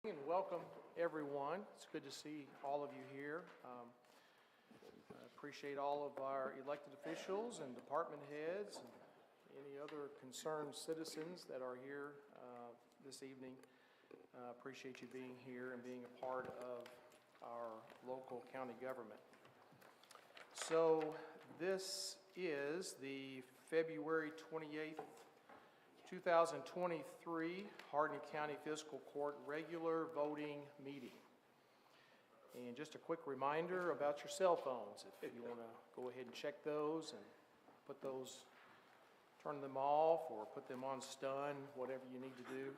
And welcome everyone. It's good to see all of you here. I appreciate all of our elected officials and department heads and any other concerned citizens that are here this evening. Appreciate you being here and being a part of our local county government. So this is the February 28th 2023 Hardin County Fiscal Court regular voting meeting. And just a quick reminder about your cell phones. If you want to go ahead and check those and put those, turn them off or put them on stun, whatever you need to do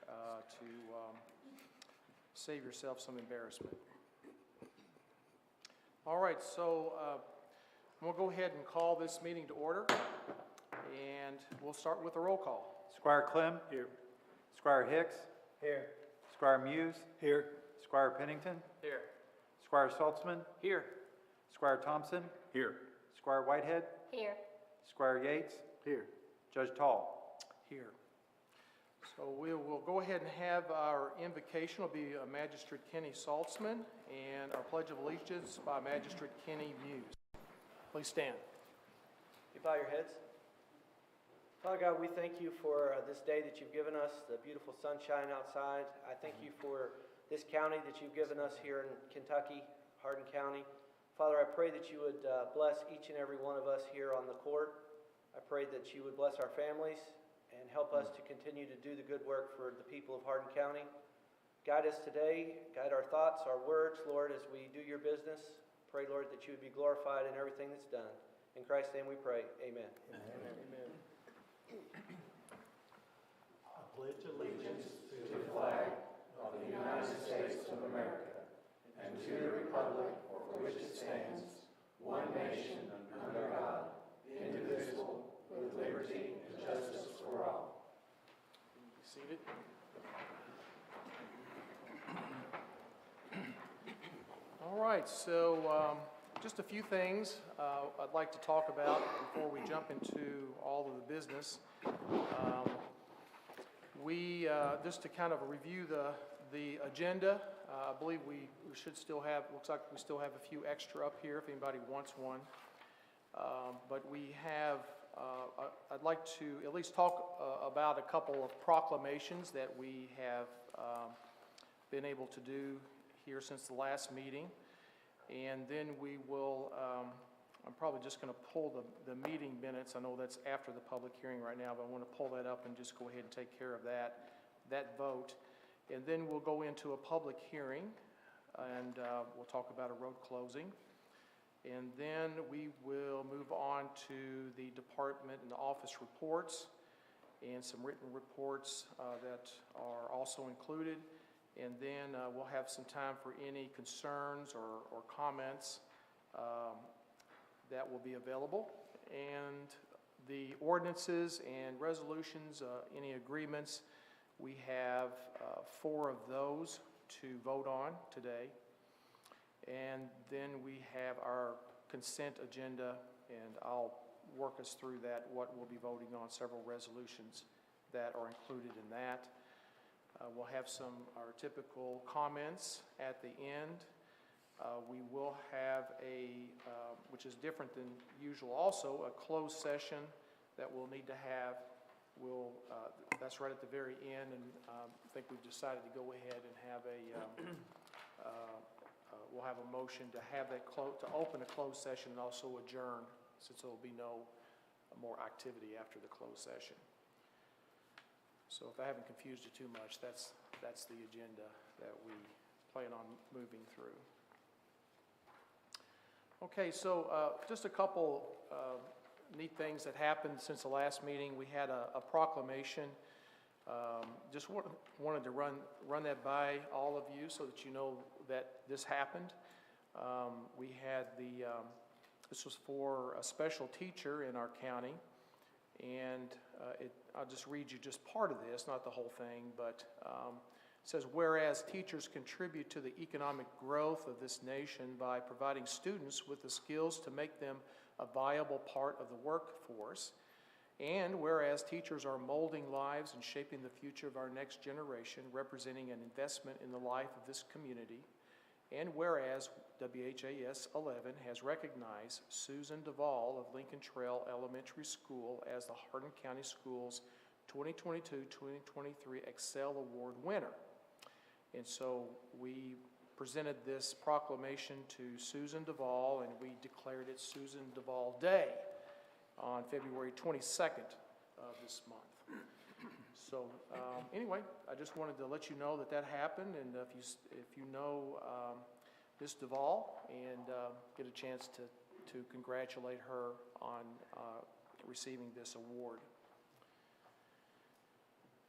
to save yourself some embarrassment. All right, so we'll go ahead and call this meeting to order. And we'll start with a roll call. Squire Clem. Here. Squire Hicks. Here. Squire Muse. Here. Squire Pennington. Here. Squire Saltzman. Here. Squire Thompson. Here. Squire Whitehead. Here. Squire Yates. Here. Judge Tall. Here. So we'll go ahead and have our invocation will be Magistrate Kenny Saltzman and our Pledge of Allegiance by Magistrate Kenny Muse. Please stand. You bow your heads. Father God, we thank you for this day that you've given us, the beautiful sunshine outside. I thank you for this county that you've given us here in Kentucky, Hardin County. Father, I pray that you would bless each and every one of us here on the court. I pray that you would bless our families and help us to continue to do the good work for the people of Hardin County. Guide us today, guide our thoughts, our words, Lord, as we do your business. Pray, Lord, that you would be glorified in everything that's done. In Christ's name we pray. Amen. Amen. Amen. I pledge allegiance to the flag of the United States of America and to the republic for which it stands, one nation under God, indivisible, with liberty and justice for all. Be seated. All right, so just a few things I'd like to talk about before we jump into all of the business. Just to kind of review the agenda, I believe we should still have, looks like we still have a few extra up here if anybody wants one. But we have, I'd like to at least talk about a couple of proclamations that we have been able to do here since the last meeting. And then we will, I'm probably just going to pull the meeting minutes. I know that's after the public hearing right now, but I want to pull that up and just go ahead and take care of that vote. And then we'll go into a public hearing, and we'll talk about a road closing. And then we will move on to the department and the office reports and some written reports that are also included. And then we'll have some time for any concerns or comments that will be available. And the ordinances and resolutions, any agreements, we have 4 of those to vote on today. And then we have our consent agenda, and I'll work us through that, what we'll be voting on, several resolutions that are included in that. We'll have our typical comments at the end. We will have which is different than usual also, a closed session that we'll need to have. That's right at the very end, and I think we've decided to go ahead and have we'll have a motion to have that to open a closed session and also adjourn, since there will be no more activity after the closed session. So if I haven't confused you too much, that's the agenda that we plan on moving through. Okay, so just a couple neat things that happened since the last meeting. We had a proclamation. Just wanted to run that by all of you so that you know that this happened. We had this was for a special teacher in our county. And I'll just read you just part of this, not the whole thing, but it says, whereas teachers contribute to the economic growth of this nation by providing students with the skills to make them a viable part of the workforce, And whereas teachers are molding lives and shaping the future of our next generation, representing an investment in the life of this community, and whereas WHAS 11 has recognized Susan Duvall of Lincoln Trail Elementary School as the Hardin County Schools 2022-2023 Excel Award winner. And so we presented this proclamation to Susan Duvall, and we declared it Susan Duvall Day on February 22nd of this month. So anyway, I just wanted to let you know that that happened, and if you know Ms. Duvall, and get a chance to congratulate her on receiving this award.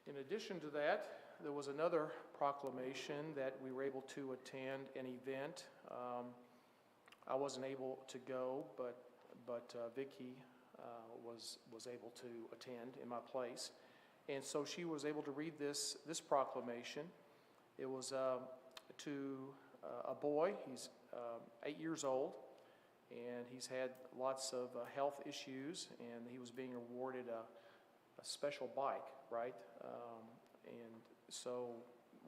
In addition to that, there was another proclamation that we were able to attend an event. I wasn't able to go, but Vicki was able to attend in my place, and so she was able to read this proclamation. It was to a boy. He's 8 years old, and he's had lots of health issues, and he was being awarded a special bike, right? And so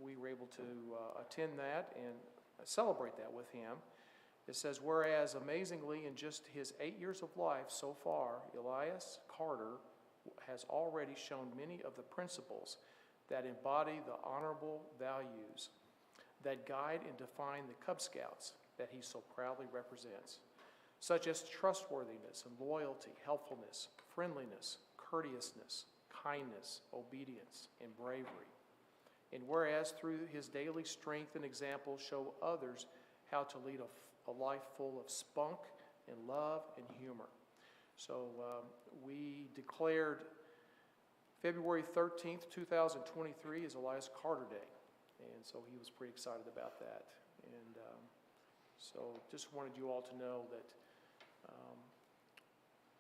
we were able to attend that and celebrate that with him. It says, whereas amazingly in just his 8 years of life so far, Elias Carter has already shown many of the principles that embody the honorable values that guide and define the Cub Scouts that he so proudly represents, such as trustworthiness and loyalty, helpfulness, friendliness, courteousness, kindness, obedience, and bravery. And whereas through his daily strength and example show others how to lead a life full of spunk and love and humor. So we declared February 13th, 2023 as Elias Carter Day. And so he was pretty excited about that. And so just wanted you all to know that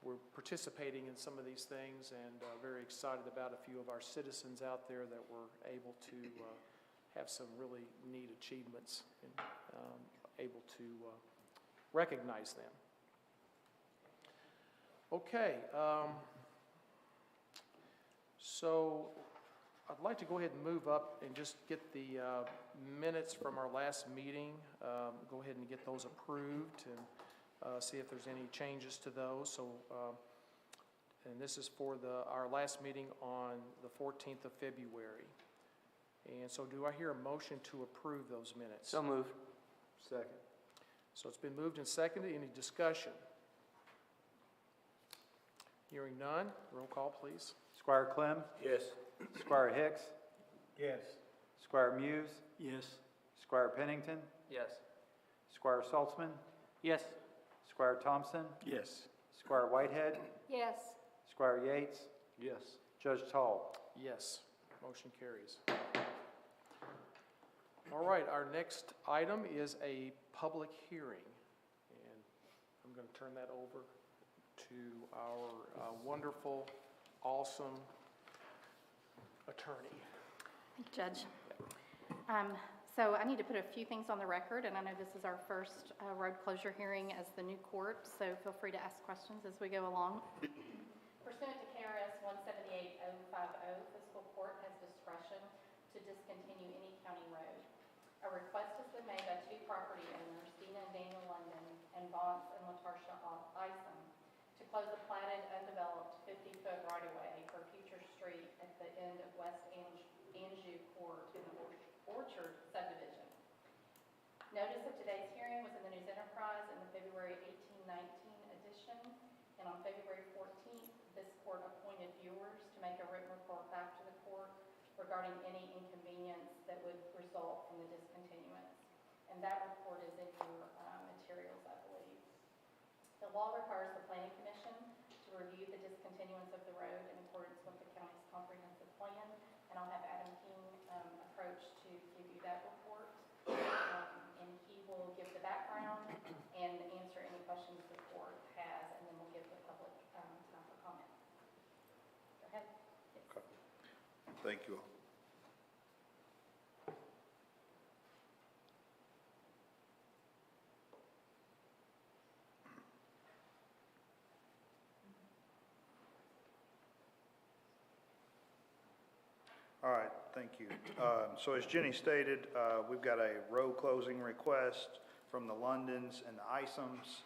we're participating in some of these things, and very excited about a few of our citizens out there that were able to have some really neat achievements and able to recognize them. Okay, so I'd like to go ahead and move up and just get the minutes from our last meeting, go ahead and get those approved, and see if there's any changes to those. So, and this is for our last meeting on the 14th of February. And so do I hear a motion to approve those minutes? So moved. Second. So it's been moved and seconded. Any discussion? Hearing none, roll call please. Squire Clem. Yes. Squire Hicks. Yes. Squire Muse. Yes. Squire Pennington. Yes. Squire Saltzman. Yes. Squire Thompson. Yes. Squire Whitehead. Yes. Squire Yates. Yes. Judge Tall. Yes, motion carries. All right, our next item is a public hearing, and I'm going to turn that over to our wonderful, awesome attorney. Thank you, Judge. So I need to put a few things on the record, and I know this is our first road closure hearing as the new court, so feel free to ask questions as we go along. Pursuant to KRS 178050, Fiscal Court has discretion to discontinue any county road. A request has been made by two property owners, Dina and Daniel London, and Vance and Latarsha Isom, to close a platted, undeveloped 50-foot right-of-way for future street at the end of West Anjou Court in the Orchard subdivision. Notice of today's hearing was in the News Enterprise in the February 1819 edition, and on February 14th, this court appointed viewers to make a written report back to the court regarding any inconvenience that would result from the discontinuance. And that report is in your materials, I believe. The law requires the Planning Commission to review the discontinuance of the road in accordance with the county's comprehensive plan, and I'll have Adam King approach to give you that report. And he will give the background and answer any questions the court has, and then we'll give the public time for comment. Go ahead. Yes. Okay. Thank you all. All right, thank you. So as Jenny stated, we've got a road closing request from the Londons and the Isums.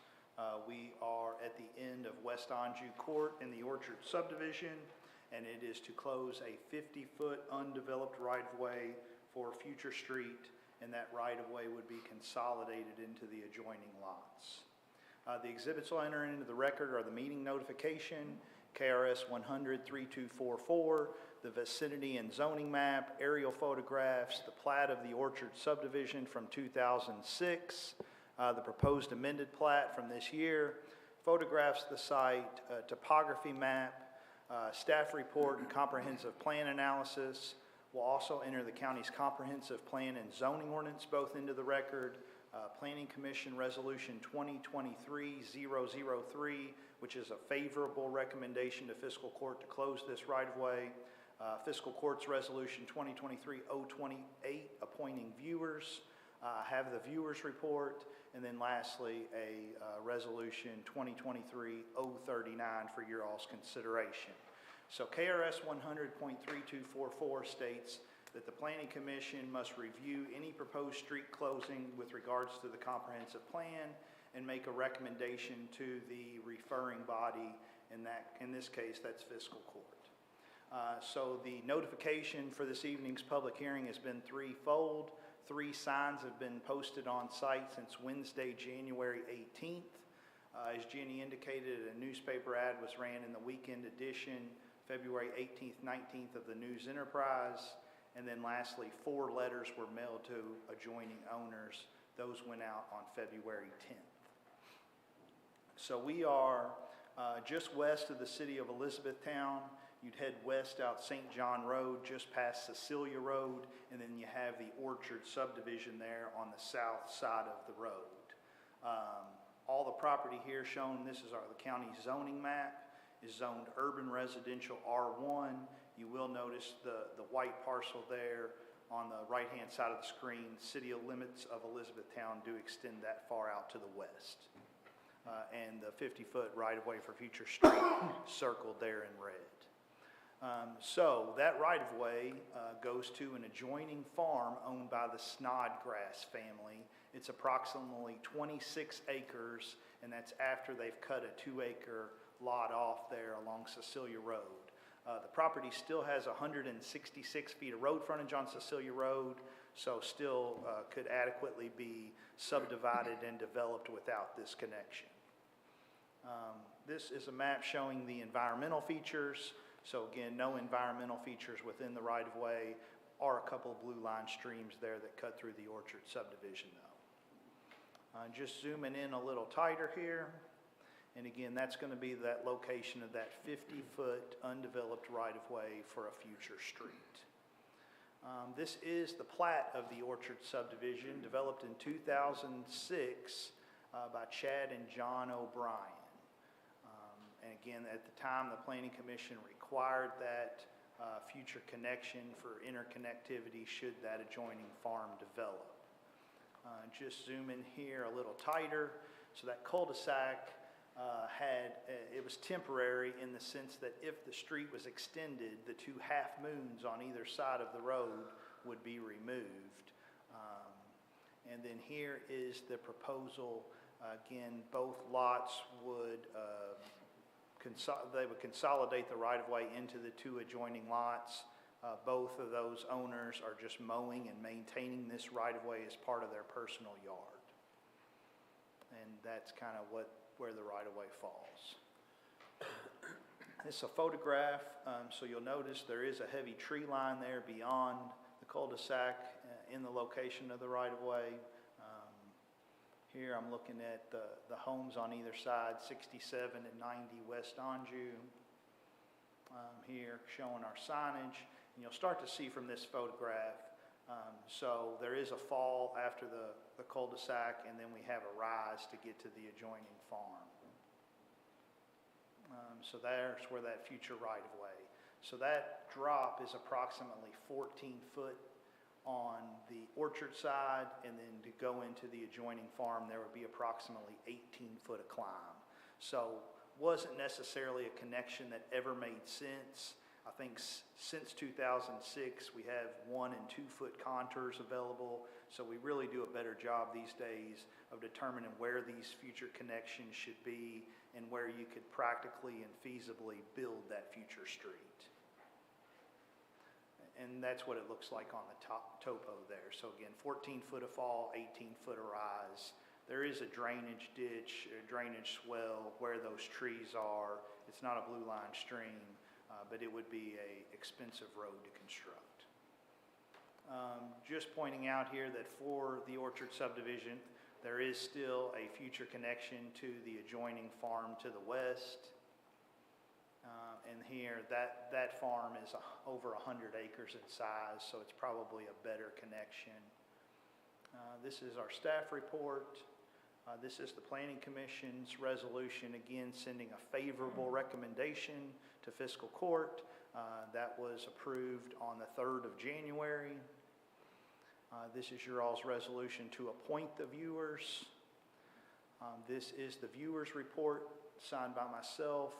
We are at the end of West Anjou Court in the Orchard subdivision, and it is to close a 50-foot undeveloped right-of-way for future street, and that right-of-way would be consolidated into the adjoining lots. The exhibits will enter into the record are the meeting notification, KRS 100-3244, the vicinity and zoning map, aerial photographs, the plat of the Orchard subdivision from 2006, the proposed amended plat from this year, photographs of the site, topography map, staff report and comprehensive plan analysis. We'll also enter the county's comprehensive plan and zoning ordinance both into the record. Planning Commission Resolution 2023-003, which is a favorable recommendation to Fiscal Court to close this right-of-way. Fiscal Court's Resolution 2023-028, appointing viewers. Have the viewers report. And then lastly, a Resolution 2023-039 for your all's consideration. So KRS 100.3244 states that the Planning Commission must review any proposed street closing with regards to the comprehensive plan and make a recommendation to the referring body, in this case, that's Fiscal Court. So the notification for this evening's public hearing has been threefold. 3 signs have been posted on site since Wednesday, January 18th. As Jenny indicated, a newspaper ad was ran in the weekend edition, February 18th, 19th of the News Enterprise. And then lastly, 4 letters were mailed to adjoining owners. Those went out on February 10th. So we are just west of the city of Elizabethtown. You'd head west out St. John Road, just past Cecilia Road, and then you have the Orchard subdivision there on the south side of the road. All the property here shown, this is the county zoning map, is zoned urban residential R1. You will notice the white parcel there on the right-hand side of the screen. City limits of Elizabethtown do extend that far out to the west. And the 50-foot right-of-way for future street circled there in red. So that right-of-way goes to an adjoining farm owned by the Snodgrass family. It's approximately 26 acres, and that's after they've cut a 2-acre lot off there along Cecilia Road. The property still has 166 feet of road frontage on Cecilia Road, so still could adequately be subdivided and developed without this connection. This is a map showing the environmental features. So again, no environmental features within the right-of-way, or a couple of blue line streams there that cut through the Orchard subdivision though. Just zooming in a little tighter here. And again, that's going to be that location of that 50-foot undeveloped right-of-way for a future street. This is the plat of the Orchard subdivision, developed in 2006 by Chad and John O'Brien. And again, at the time, the Planning Commission required that future connection for interconnectivity should that adjoining farm develop. Just zoom in here a little tighter. So that cul-de-sac it was temporary in the sense that if the street was extended, the 2 half moons on either side of the road would be removed. And then here is the proposal. Again, both lots would consolidate the right-of-way into the 2 adjoining lots. Both of those owners are just mowing and maintaining this right-of-way as part of their personal yard. And that's kind of where the right-of-way falls. This is a photograph, so you'll notice there is a heavy tree line there beyond the cul-de-sac in the location of the right-of-way. Here I'm looking at the homes on either side, 67 and 90 West Anjou. Here showing our signage. And you'll start to see from this photograph, so there is a fall after the cul-de-sac, and then we have a rise to get to the adjoining farm. So there's where that future right-of-way. So that drop is approximately 14 foot on the orchard side, and then to go into the adjoining farm, there would be approximately 18 foot of climb. So wasn't necessarily a connection that ever made sense. I think since 2006, we have 1 and 2 foot contours available. So we really do a better job these days of determining where these future connections should be and where you could practically and feasibly build that future street. And that's what it looks like on the top topo there. So again, 14 foot of fall, 18 foot of rise. There is a drainage ditch, a drainage swell where those trees are. It's not a blue line stream, but it would be a expensive road to construct. Just pointing out here that for the Orchard subdivision, there is still a future connection to the adjoining farm to the west. And here, that farm is over 100 acres in size, so it's probably a better connection. This is our staff report. This is the Planning Commission's resolution, again, sending a favorable recommendation to Fiscal Court. That was approved on the 3rd of January. This is your all's resolution to appoint the viewers. This is the viewers report signed by myself,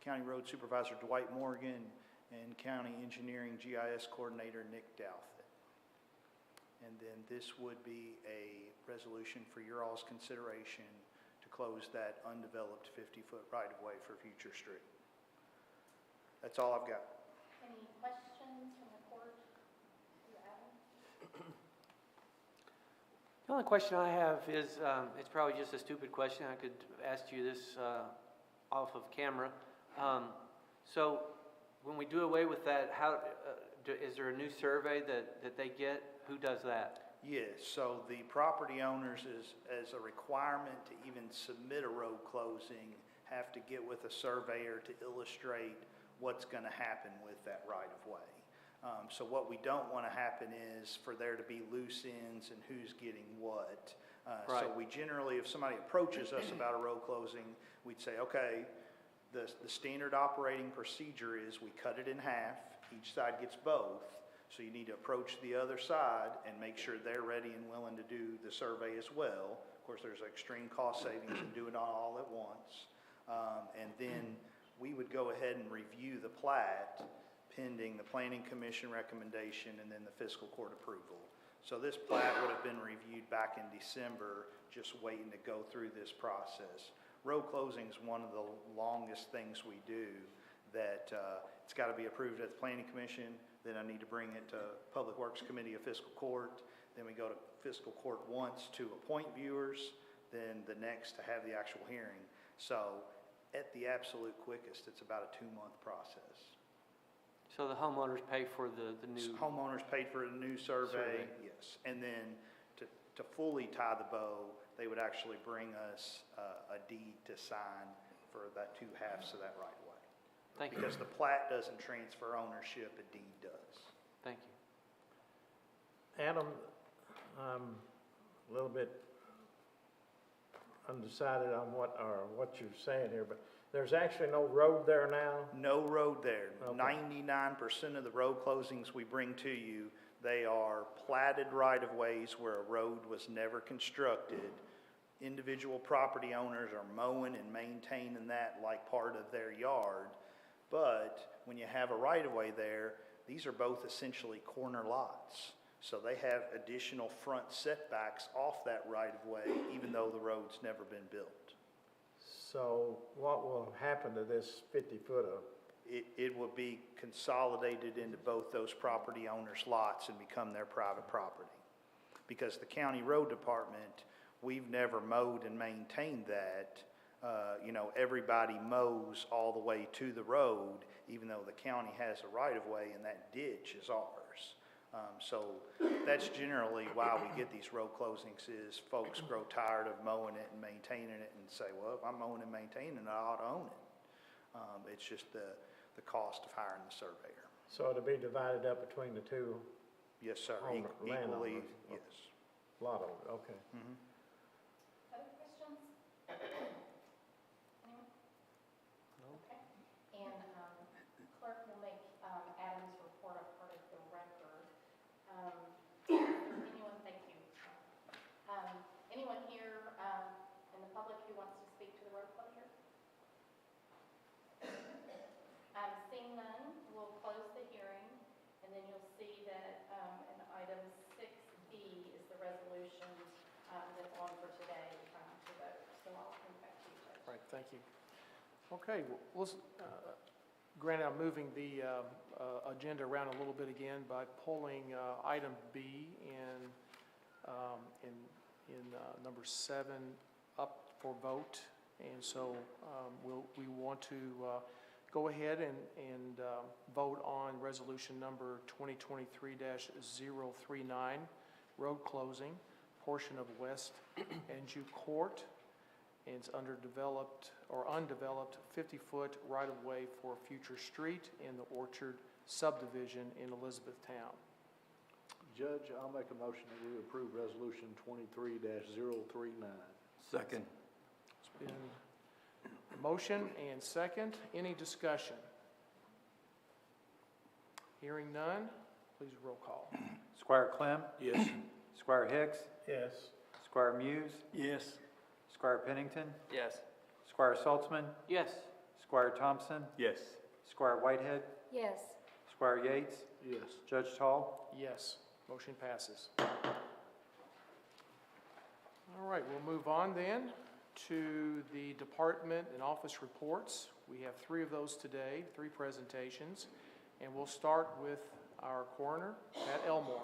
County Road Supervisor Dwight Morgan, and County Engineering GIS Coordinator Nick Douthit. And then this would be a resolution for your all's consideration to close that undeveloped 50-foot right-of-way for future street. That's all I've got. Any questions from the court? Adam? The only question I have is, it's probably just a stupid question. I could ask you this off of camera. So when we do away with that, is there a new survey that they get? Who does that? Yes, so the property owners, as a requirement to even submit a road closing, have to get with a surveyor to illustrate what's going to happen with that right-of-way. So what we don't want to happen is for there to be loose ends and who's getting what. Right. So we generally, if somebody approaches us about a road closing, we'd say, okay, the standard operating procedure is we cut it in half, each side gets both, so you need to approach the other side and make sure they're ready and willing to do the survey as well. Of course, there's extreme cost savings in doing it all at once. And then we would go ahead and review the plat pending the Planning Commission recommendation and then the Fiscal Court approval. So this plat would have been reviewed back in December, just waiting to go through this process. Road closing is one of the longest things we do that it's got to be approved at the Planning Commission, then I need to bring it to Public Works Committee of Fiscal Court, then we go to Fiscal Court once to appoint viewers, then the next to have the actual hearing. So at the absolute quickest, it's about a 2-month process. So the homeowners pay for the new... Homeowners paid for a new survey, yes. And then to fully tie the bow, they would actually bring us a deed to sign for that 2 halves of that right-of-way. Thank you. Because the plat doesn't transfer ownership, a deed does. Thank you. Adam, I'm a little bit undecided on what you're saying here, but there's actually no road there now? No road there. Okay. 99% of the road closings we bring to you, they are platted right-of-ways where a road was never constructed. Individual property owners are mowing and maintaining that like part of their yard. But when you have a right-of-way there, these are both essentially corner lots. So they have additional front setbacks off that right-of-way, even though the road's never been built. So what will happen to this 50-foot of? It will be consolidated into both those property owners' lots and become their private property. Because the county road department, we've never mowed and maintained that. Everybody mows all the way to the road, even though the county has a right-of-way and that ditch is ours. So that's generally why we get these road closings is folks grow tired of mowing it and maintaining it and say, well, if I'm mowing and maintaining it, I ought to own it. It's just the cost of hiring the surveyor. So it'll be divided up between the two? Yes, sir. Equally, Landowners. yes. Lot of it, okay. Mm-hmm. Other questions? Anyone? No? Okay. And Clerk will make Adam's report a part of the record. Anyone, thank you. Anyone here in the public who wants to speak to the road closure? Seeing none, we'll close thank you. Okay, well, let's, granted, I'm moving the agenda around a little bit again by pulling item B in number 7 up for vote. And so we want to go ahead and vote on resolution number 2023-039, road closing, portion of West Anjou Court. And it's underdeveloped or undeveloped 50-foot right-of-way for a future street in the Orchard subdivision in Elizabethtown. Judge, I'll make a motion that we approve resolution 23-039. Second. It's been a motion and second. Any discussion? Hearing none, please roll call. Squire Clem. Yes. Squire Hicks. Yes. Squire Muse. Yes. Squire Pennington. Yes. Squire Saltzman. Yes. Squire Thompson. Yes. Squire Whitehead. Yes. Squire Yates. Yes. Judge Tall. Yes, motion passes. All right, we'll move on then to the department and office reports. We have 3 of those today, 3 presentations, and we'll start with our coroner, Pat Elmore.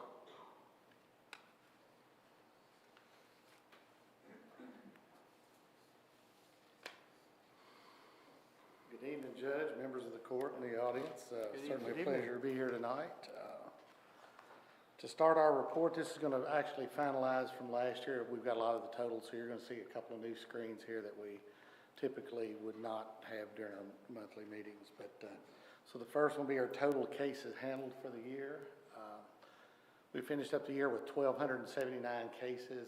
Good evening, Judge, members of the court and the audience. Certainly a pleasure to be here tonight. To start our report, this is going to actually finalize from last year. We've got a lot of the totals, so you're going to see a couple of new screens here that we typically would not have during our monthly meetings. But so the first one will be our total cases handled for the year. We finished up the year with 1,279 cases,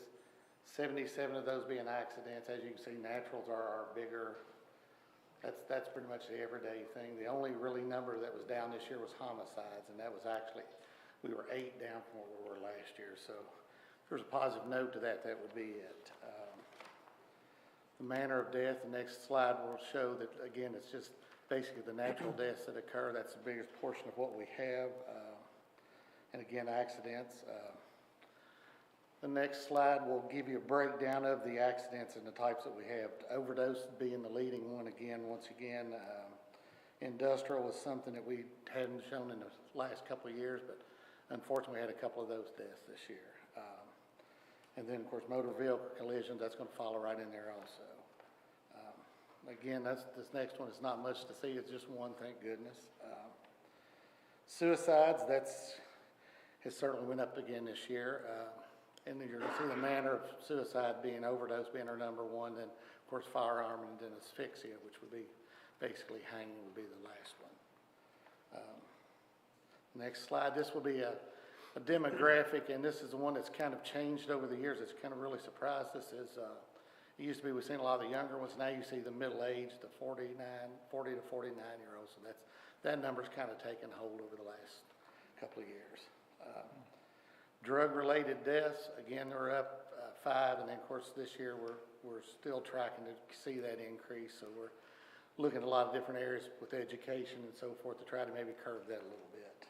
77 of those being accidents. As you can see, naturals are our bigger. That's pretty much the everyday thing. The only really number that was down this year was homicides, and that was actually, we were 8 down from what we were last year. So if there's a positive note to that, that would be it. The manner of death, the next slide will show that, again, it's just basically the natural deaths that occur. That's the biggest portion of what we have. And again, accidents. The next slide will give you a breakdown of the accidents and the types that we have. Overdose being the leading one again, once again. Industrial was something that we hadn't shown in the last couple of years, but unfortunately we had a couple of those deaths this year. And then, of course, motor vehicle collisions, that's going to follow right in there also. Again, this next one is not much to see. It's just one, thank goodness. Suicides, has certainly went up again this year. And then you're going to see the manner of suicide being overdose being our number 1, then of course firearm, and then asphyxia, which would be basically hanging would be the last one. Next slide, this will be a demographic, and this is the one that's kind of changed over the years. It's kind of really surprised us. It used to be we've seen a lot of the younger ones. Now you see the middle-aged, the 40 to 49-year-olds. So that number's kind of taken hold over the last couple of years. Drug-related deaths, again, they're up 5, and then, of course, this year we're still tracking to see that increase. So we're looking at a lot of different areas with education and so forth to try to maybe curb that a little bit.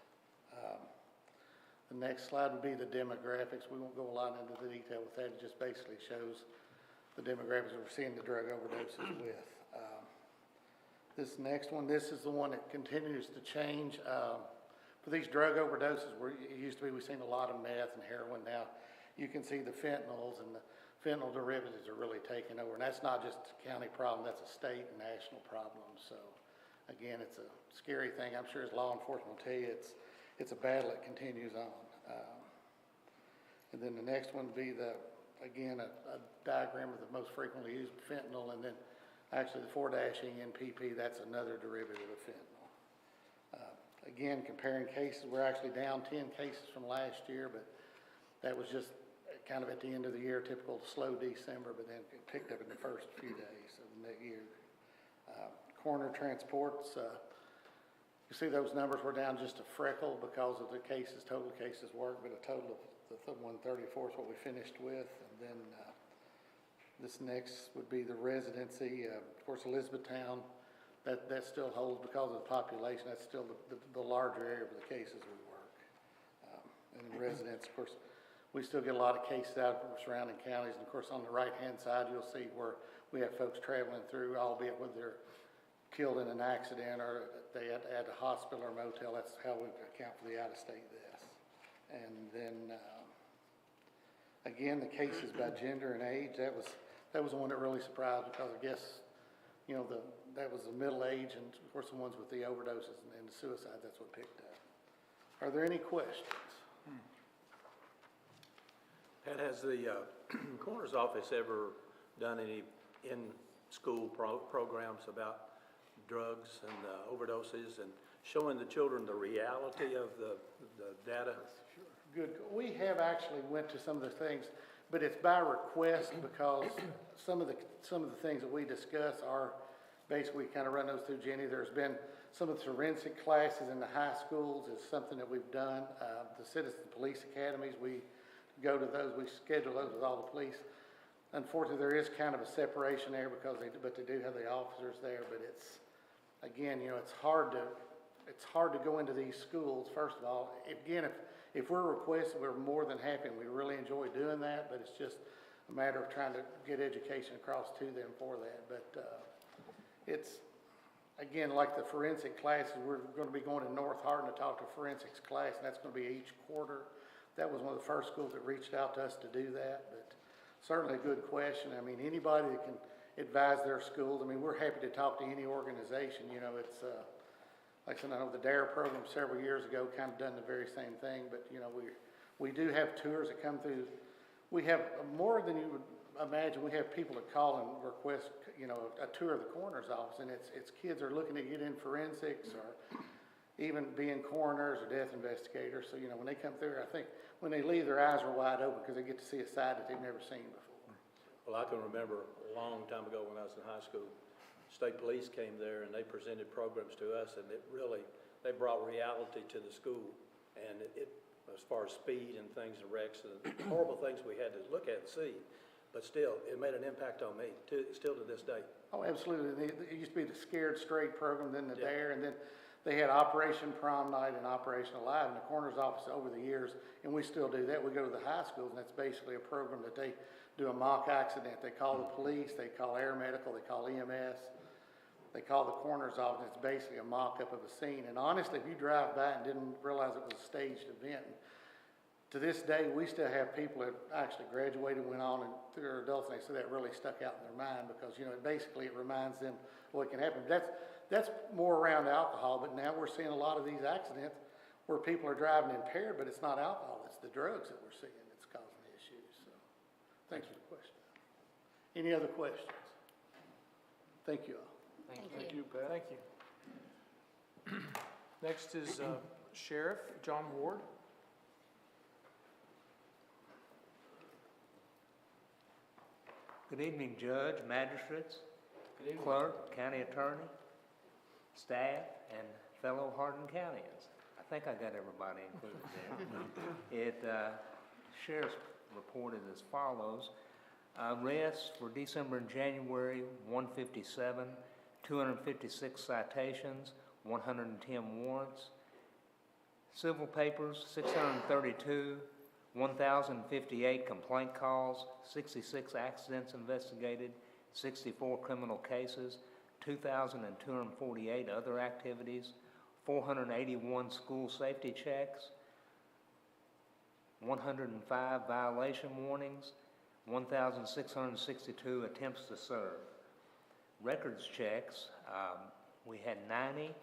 The next slide would be the demographics. We won't go a lot into the detail with that. It just basically shows the demographics that we're seeing the drug overdoses with. This next one, this is the one that continues to change. For these drug overdoses, it used to be we've seen a lot of meth and heroin. Now you can see the fentanyls and the fentanyl derivatives are really taking over. And that's not just a county problem, that's a state and national problem. So again, it's a scary thing. I'm sure as law enforcement will tell you, it's a battle that continues on. And then the next one would be again, a diagram of the most frequently used fentanyl, and then actually the 4-ENPP, that's another derivative of fentanyl. Again, comparing cases, we're actually down 10 cases from last year, but that was just kind of at the end of the year, typical slow December, but then it picked up in the first few days of the year. Coroner transports, you see those numbers were down just a freckle because of the cases, total cases worked, but a total of the 134 is what we finished with. And then this next would be the residency. Of course, Elizabethtown, that still holds because of the population. That's still the larger area of the cases we work. And then residents, of course, we still get a lot of cases out of surrounding counties. And of course, on the right-hand side, you'll see where we have folks traveling through, albeit whether they're killed in an accident or they at a hospital or motel. That's how we account for the out-of-state deaths. And then, again, the cases by gender and age, that was the one that really surprised, because I guess, you know, that was the middle age, and of course the ones with the overdoses and the suicides, that's what picked up. Are there any questions? Pat, has the coroner's office ever done any in-school programs about drugs and overdoses and showing the children the reality of the data? Good. We have actually went to some of the things, but it's by request, because some of the things that we discuss are basically, kind of run those through Jenny. There's been some of the forensic classes in the high schools is something that we've done. The citizen police academies, we go to those, we schedule those with all the police. Unfortunately, there is kind of a separation there because they do have the officers there, but it's, again, you know, it's hard to go into these schools. First of all, if we're requested, we're more than happy, and we really enjoy doing that, but it's just a matter of trying to get education across to them for that. But it's, again, like the forensic classes, we're going to be going to North Hardin to talk to a forensics class, and that's going to be each quarter. That was one of the first schools that reached out to us to do that, but certainly a good question. I mean, anybody that can advise their schools, I mean, we're happy to talk to any organization. You know, it's, like I said, I know the DARE program several years ago kind of done the very same thing, but, you know, we do have tours that come through. We have more than you would imagine. We have people that call and request, you know, a tour of the coroner's office, and it's kids that are looking to get in forensics or even being coroners or death investigators. So, you know, when they come through, I think when they leave, their eyes are wide open because they get to see a side that they've never seen before. Well, I can remember a long time ago when I was in high school, state police came there and they presented programs to us, and they brought reality to the school. And it as far as speed and things and wrecks and horrible things we had to look at and see. But still, it made an impact on me, still to this day. Oh, absolutely. It used to be the Scared Straight program, then the DARE, and then they had Operation Prom Night and Operation Alive in the coroner's office over the years, and we still do that. We go to the high schools, and that's basically a program that they do a mock accident. They call the police, they call air medical, they call EMS, they call the coroner's office. It's basically a mock-up of a scene. And honestly, if you drive by and didn't realize it was a staged event, to this day, we still have people that actually graduated, went on, and they're adults, and they say that really stuck out in their mind because, you know, it reminds them what can happen. That's more around alcohol, but now we're seeing a lot of these accidents where people are driving impaired, but it's not alcohol, it's the drugs that we're seeing that's causing the issues. So, thanks for the question. Any other questions? Thank you all. Thank you. Pat. Thank you. Next is Sheriff John Ward. Good evening, Judge, Magistrates, Clerk, County Attorney, staff, and fellow Hardin Countyans. I think I got everybody included there. Sheriff's reported as follows. Arrests for December and January, 157, 256 citations, 110 warrants. Civil papers, 632. 1,058 complaint calls, 66 accidents investigated, 64 criminal cases, 2,248 other activities, 481 school safety checks, 105 violation warnings, 1,662 attempts to serve. Records checks, we had 90.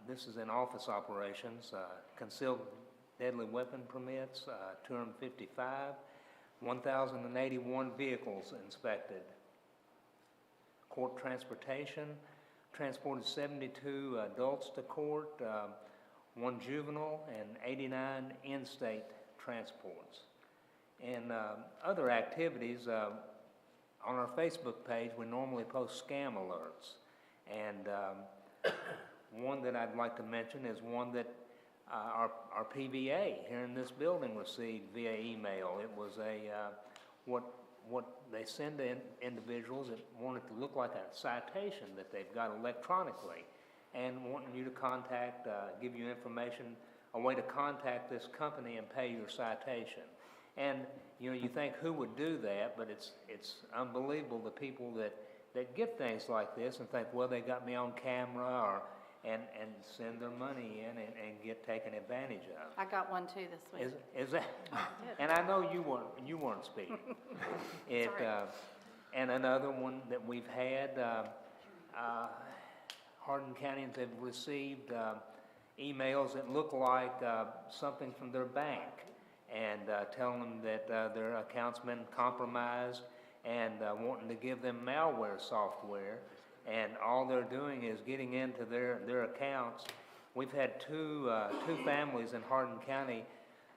This is in office operations. Concealed deadly weapon permits, 255, 1,081 vehicles inspected. Court transportation, transported 72 adults to court, 1 juvenile, and 89 in-state transports. And other activities, on our Facebook page, we normally post scam alerts. And one that I'd like to mention is one that our PVA here in this building received via email. It was what they send to individuals that want it to look like a citation that they've got electronically, and wanting you to contact, give you information, a way to contact this company and pay your citation. And, you know, you think who would do that, but it's unbelievable the people that get things like this and think, well, they got me on camera and send their money in and get taken advantage of. I got one too this week. Is that? And I know you weren't speaking. It, Sorry. and another one that we've had, Hardin Countyans have received emails that look like something from their bank and telling them that their account's been compromised and wanting to give them malware software. And all they're doing is getting into their accounts. We've had two families in Hardin County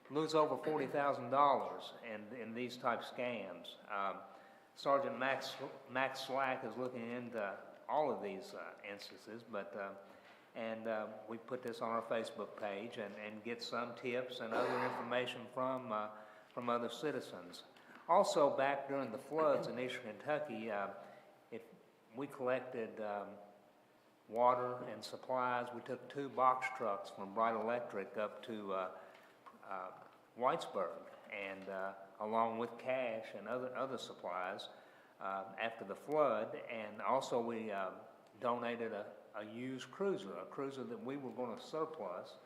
lose over $40,000 in these type scams. Sergeant Max Slack is looking into all of these instances, but we put this on our Facebook page and get some tips and other information from other citizens. Also, back during the floods in eastern Kentucky, we collected water and supplies. We took 2 box trucks from Bright Electric up to Whitesburg, and along with cash and other supplies after the flood. And also we donated a used cruiser, a cruiser that we were going to surplus,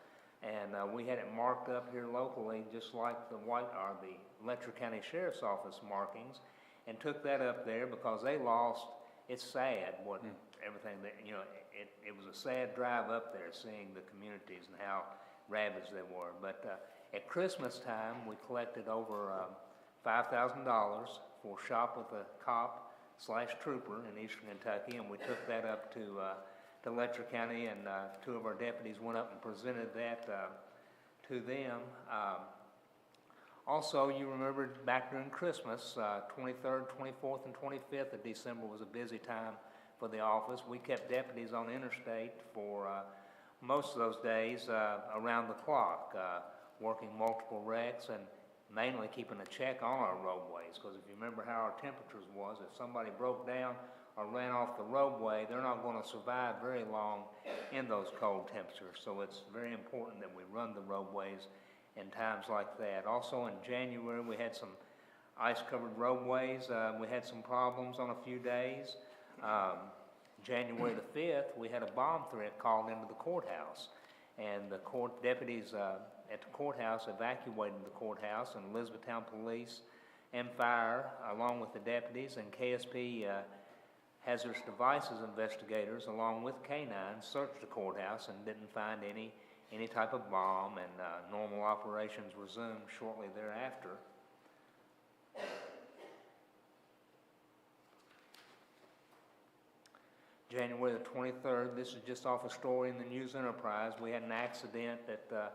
and we had it marked up here locally, just like the Letcher County Sheriff's Office markings, and took that up there because they lost. It's sad what everything that, you know, it was a sad drive up there seeing the communities and how ravaged they were. But at Christmas time, we collected over $5,000 for Shop with a Cop/Trooper in eastern Kentucky, and we took that up to Letcher County, and 2 of our deputies went up and presented that to them. Also, you remember back during Christmas, 23rd, 24th, and 25th of December was a busy time for the office. We kept deputies on the interstate for most of those days around the clock, working multiple wrecks and mainly keeping a check on our roadways, because if you remember how our temperatures was, if somebody broke down or ran off the roadway, they're not going to survive very long in those cold temperatures. So it's very important that we run the roadways in times like that. Also in January, we had some ice-covered roadways. We had some problems on a few days. January the 5th, we had a bomb threat called into the courthouse, and the court deputies at the courthouse evacuated the courthouse, and Elizabethtown Police and Fire, along with the deputies, and KSP Hazardous Devices investigators, along with K-9, searched the courthouse and didn't find any type of bomb, and normal operations resumed shortly thereafter. January the 23rd, this is just off a story in the News Enterprise. We had an accident at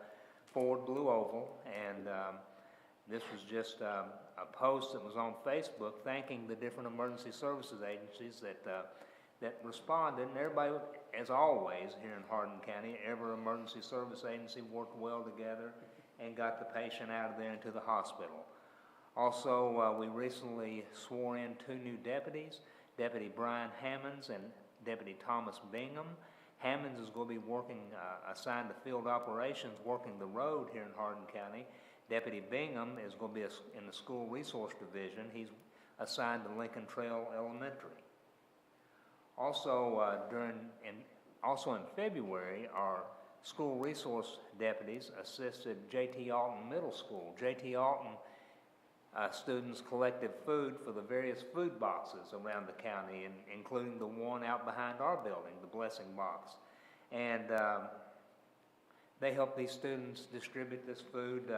Ford Blue Oval, and this was just a post that was on Facebook thanking the different emergency services agencies that responded. And everybody, as always here in Hardin County, every emergency service agency worked well together and got the patient out of there into the hospital. Also, we recently swore in 2 new deputies, Deputy Brian Hammonds and Deputy Thomas Bingham. Hammonds is going to be working, assigned to field operations, working the road here in Hardin County. Deputy Bingham is going to be in the School Resource Division. He's assigned to Lincoln Trail Elementary. Also, in February, our school resource deputies assisted J.T. Alton Middle School. J.T. Alton students collected food for the various food boxes around the county, including the one out behind our building, the Blessing Box. And they helped these students distribute this food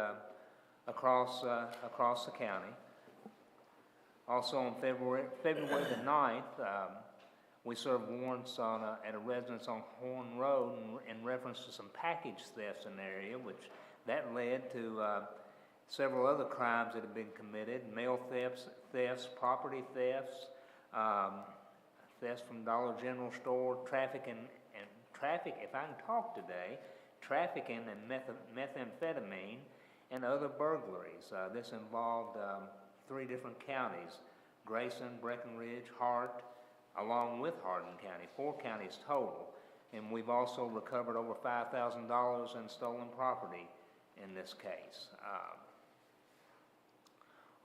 across the county. Also on February the 9th, we served warrants at a residence on Horn Road in reference to some package thefts in the area, which that led to several other crimes that have been committed: mail thefts, property thefts, thefts from Dollar General store, trafficking, if I can talk today, trafficking and methamphetamine, and other burglaries. This involved 3 different counties: Grayson, Breckenridge, Hart, along with Hardin County, 4 counties total. And we've also recovered over $5,000 in stolen property in this case.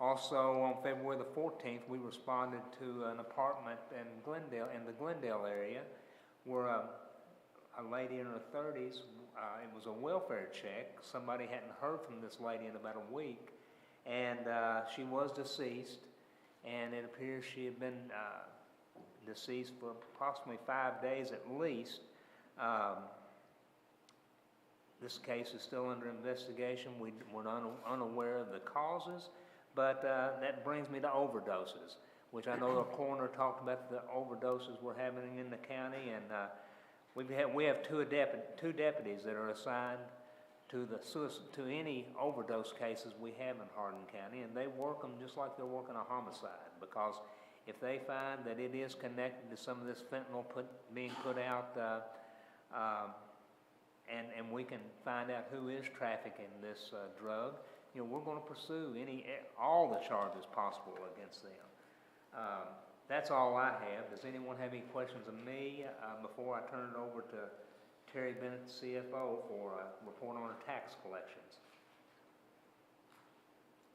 Also, on February the 14th, we responded to an apartment in the Glendale area, where a lady in her 30s, it was a welfare check. Somebody hadn't heard from this lady in about a week, and she was deceased, and it appears she had been deceased for approximately 5 days at least. This case is still under investigation. We're unaware of the causes, but that brings me to overdoses, which I know the coroner talked about the overdoses we're having in the county, and we have two deputies that are assigned to any overdose cases we have in Hardin County, and they work them just like they're working a homicide, because if they find that it is connected to some of this fentanyl being put out, and we can find out who is trafficking this drug, we're going to pursue all the charges possible against them. That's all I have. Does anyone have any questions of me before I turn it over to Teri Bennett, CFO, for a report on our tax collections?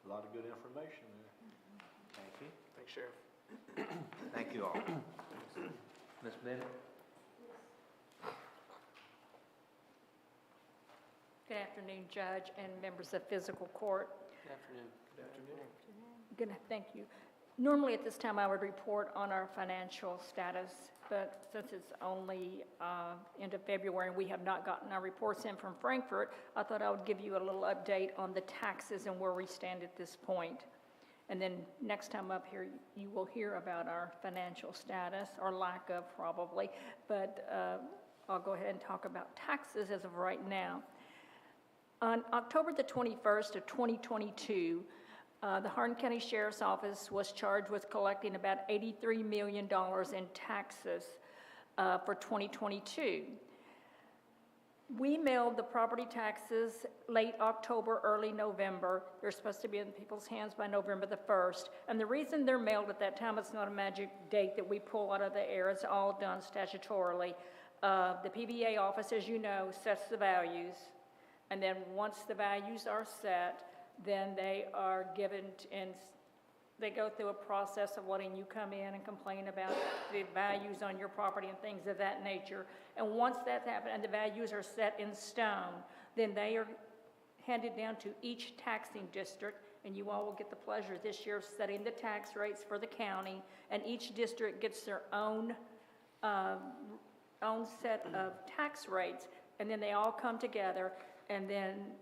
A lot of good information there. Thank you. Thanks, Sheriff. Thank you all. Ms. Bennett? Good afternoon, Judge and members of Fiscal Court. Good afternoon. Good afternoon. Thank you. Normally at this time I would report on our financial status, but since it's only end of February and we have not gotten our reports in from Frankfurt, I thought I would give you a little update on the taxes and where we stand at this point. And then next time up here, you will hear about our financial status, or lack of probably, but I'll go ahead and talk about taxes as of right now. On October the 21st of 2022, the Hardin County Sheriff's Office was charged with collecting about $83 million in taxes for 2022. We mailed the property taxes late October, early November. They're supposed to be in people's hands by November the 1st. And the reason they're mailed at that time, it's not a magic date that we pull out of the air. It's all done statutorily. The PBA office, as you know, sets the values. And then once the values are set, then they are given, and they go through a process of letting you come in and complain about the values on your property and things of that nature. And once that's happened and the values are set in stone, then they are handed down to each taxing district, and you all will get the pleasure this year of setting the tax rates for the county, and each district gets their own set of tax rates, and then they all come together, and then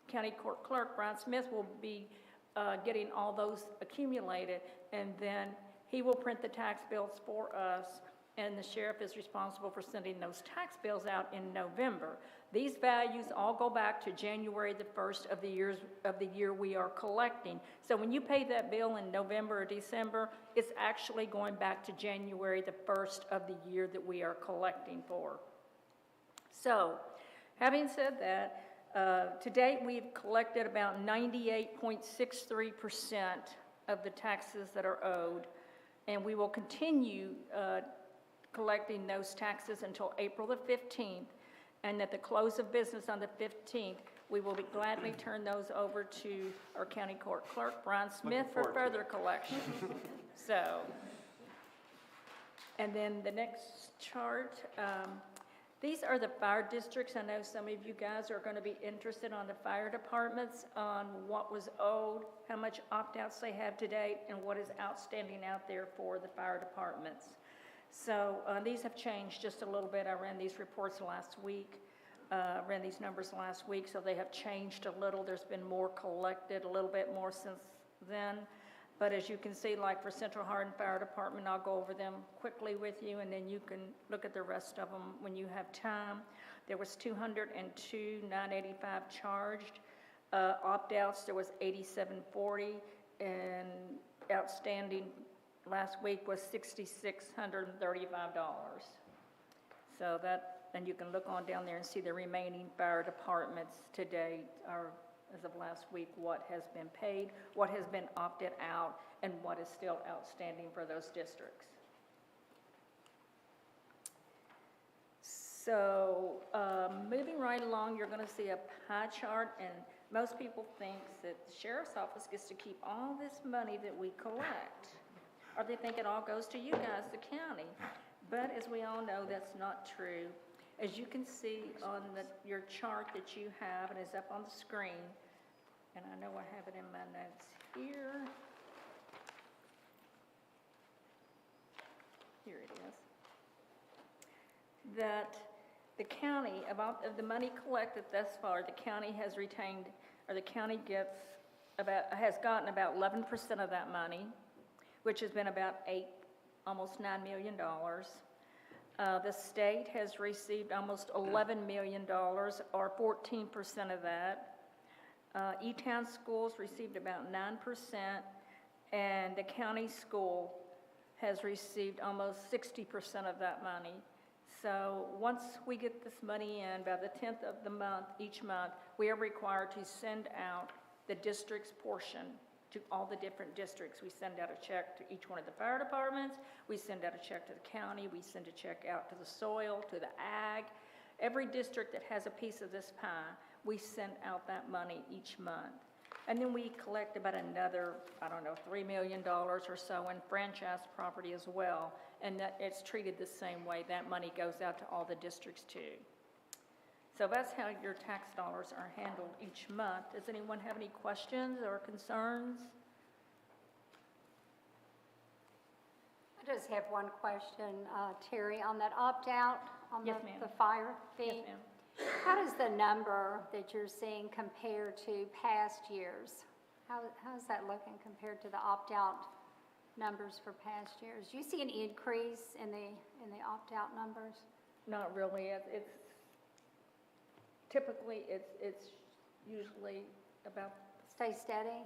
County Court Clerk Brian Smith will be getting all those accumulated, and then he will print the tax bills for us, and the sheriff is responsible for sending those tax bills out in November. These values all go back to January the 1st of the year we are collecting. So when you pay that bill in November or December, it's actually going back to January the 1st of the year that we are collecting for. So, having said that, to date, we've collected about 98.63% of the taxes that are owed, and we will continue collecting those taxes until April the 15th, and at the close of business on the 15th, we will gladly turn those over to our County Court Clerk, Brian Smith, for further collection. So, and then the next chart, these are the fire districts. I know some of you guys are going to be interested on the fire departments, on what was owed, how much opt-outs they have to date, and what is outstanding out there for the fire departments. So these have changed just a little bit. I ran these reports last week, ran these numbers last week, so they have changed a little. There's been more collected, a little bit more since then. But as you can see, like for Central Hardin Fire Department, I'll go over them quickly with you, and then you can look at the rest of them when you have time. There was 202,985 charged. Opt-outs, there was 8740, and outstanding last week was $6,635. So that, and you can look on down there and see the remaining fire departments to date are, as of last week, what has been paid, what has been opted out, and what is still outstanding for those districts. So moving right along, you're going to see a pie chart, and Most people think that the sheriff's office gets to keep all this money that we collect, or they think it all goes to you guys, the county. But as we all know, that's not true. As you can see on your chart that you have, and is up on the screen, and I know I have it in my notes here. Here it is. That the county, of the money collected thus far, the county has retained, or the county has gotten about 11% of that money, which has been about almost $9 million. The state has received almost $11 million, or 14% of that. E-Town schools received about 9%, and the county school has received almost 60% of that money. So once we get this money in, by the 10th of the month, each month, we are required to send out the district's portion to all the different districts. We send out a check to each one of the fire departments, we send out a check to the county, we send a check out to the soil, to the ag. Every district that has a piece of this pie, we send out that money each month. And then we collect about another, $3 million or so in franchise property as well. And that it's treated the same way. That money goes out to all the districts too. So that's how your tax dollars are handled each month. Does anyone have any questions or concerns? I just have one question, Terry, on that opt-out, on Yes, ma'am. the fire fee. Yes, ma'am. How does the number that you're seeing compare to past years? How's that looking compared to the opt-out numbers for past years? Do you see an increase in the opt-out numbers? Not really. It's typically, it's usually about, Stay steady?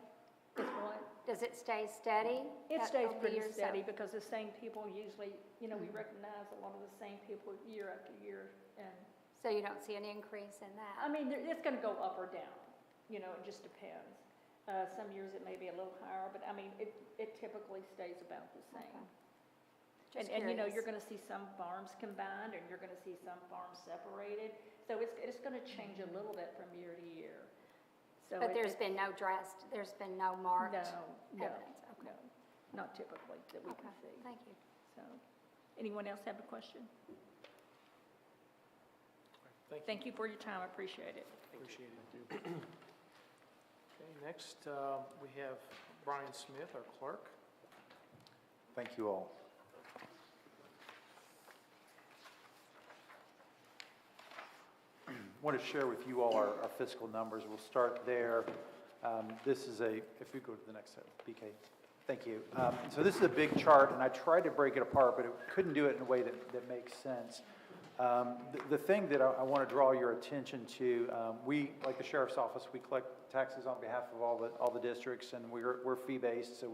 it's what? Does it stay steady? It stays over the pretty years? steady because the same people usually, we recognize a lot of the same people year after year. And So you don't see an increase in that? I mean, it's going to go up or down. It just depends. Some years it may be a little higher, but I mean, it typically stays about the same. Okay. Just And curious. you're going to see some farms combined, and you're going to see some farms separated. So it's going to change a little bit from year to year. So But there's been no marked no, evidence? Okay. no, not typically that we can Okay, see. thank you. So, anyone else have a question? Thank you for your time, I appreciate it. Appreciate it. Okay, next, we have Brian Smith, our clerk. Thank you all. I want to share with you all our fiscal numbers. We'll start there. This is if we go to the next slide, BK. Thank you. So this is a big chart, and I tried to break it apart, but I couldn't do it in a way that makes sense. The thing that I want to draw your attention to, we, like the Sheriff's Office, we collect taxes on behalf of all the districts, and we're fee-based, so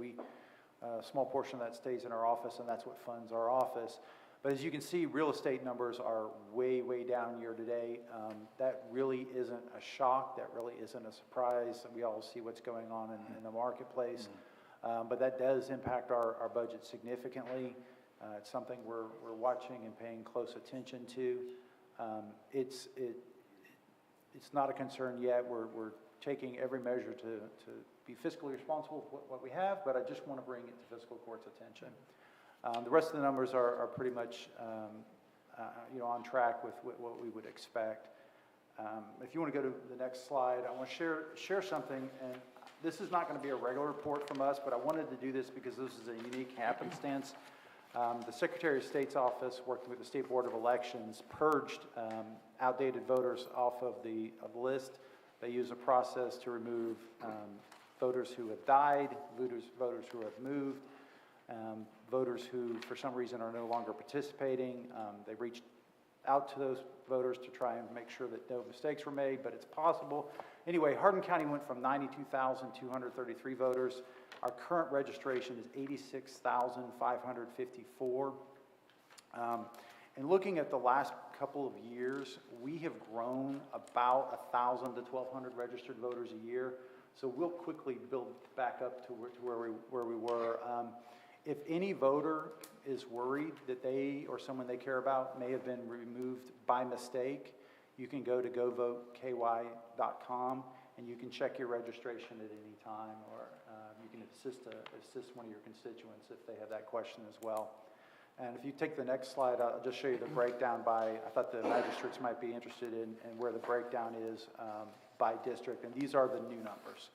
a small portion of that stays in our office, and that's what funds our office. But as you can see, real estate numbers are way, way down year to date. That really isn't a shock. That really isn't a surprise. We all see what's going on in the marketplace. But that does impact our budget significantly. It's something we're watching and paying close attention to. It's not a concern yet. We're taking every measure to be fiscally responsible with what we have, but I just want to bring it to Fiscal Court's attention. The rest of the numbers are pretty much on track with what we would expect. If you want to go to the next slide, I want to share something, and this is not going to be a regular report from us, but I wanted to do this because this is a unique happenstance. The Secretary of State's office, working with the State Board of Elections, purged outdated voters off of the list. They use a process to remove voters who have died, voters who have moved, voters who, for some reason, are no longer participating. They reached out to those voters to try and make sure that no mistakes were made, but it's possible. Anyway, Hardin County went from 92,233 voters. Our current registration is 86,554. And looking at the last couple of years, we have grown about 1,000 to 1,200 registered voters a year. So we'll quickly build back up to where we were. If any voter is worried that they or someone they care about may have been removed by mistake, you can go to govoteky.com and you can check your registration at any time, or you can assist one of your constituents if they have that question as well. And if you take the next slide, I'll just show you the breakdown by, I thought the magistrates might be interested in where the breakdown is by district, and these are the new numbers.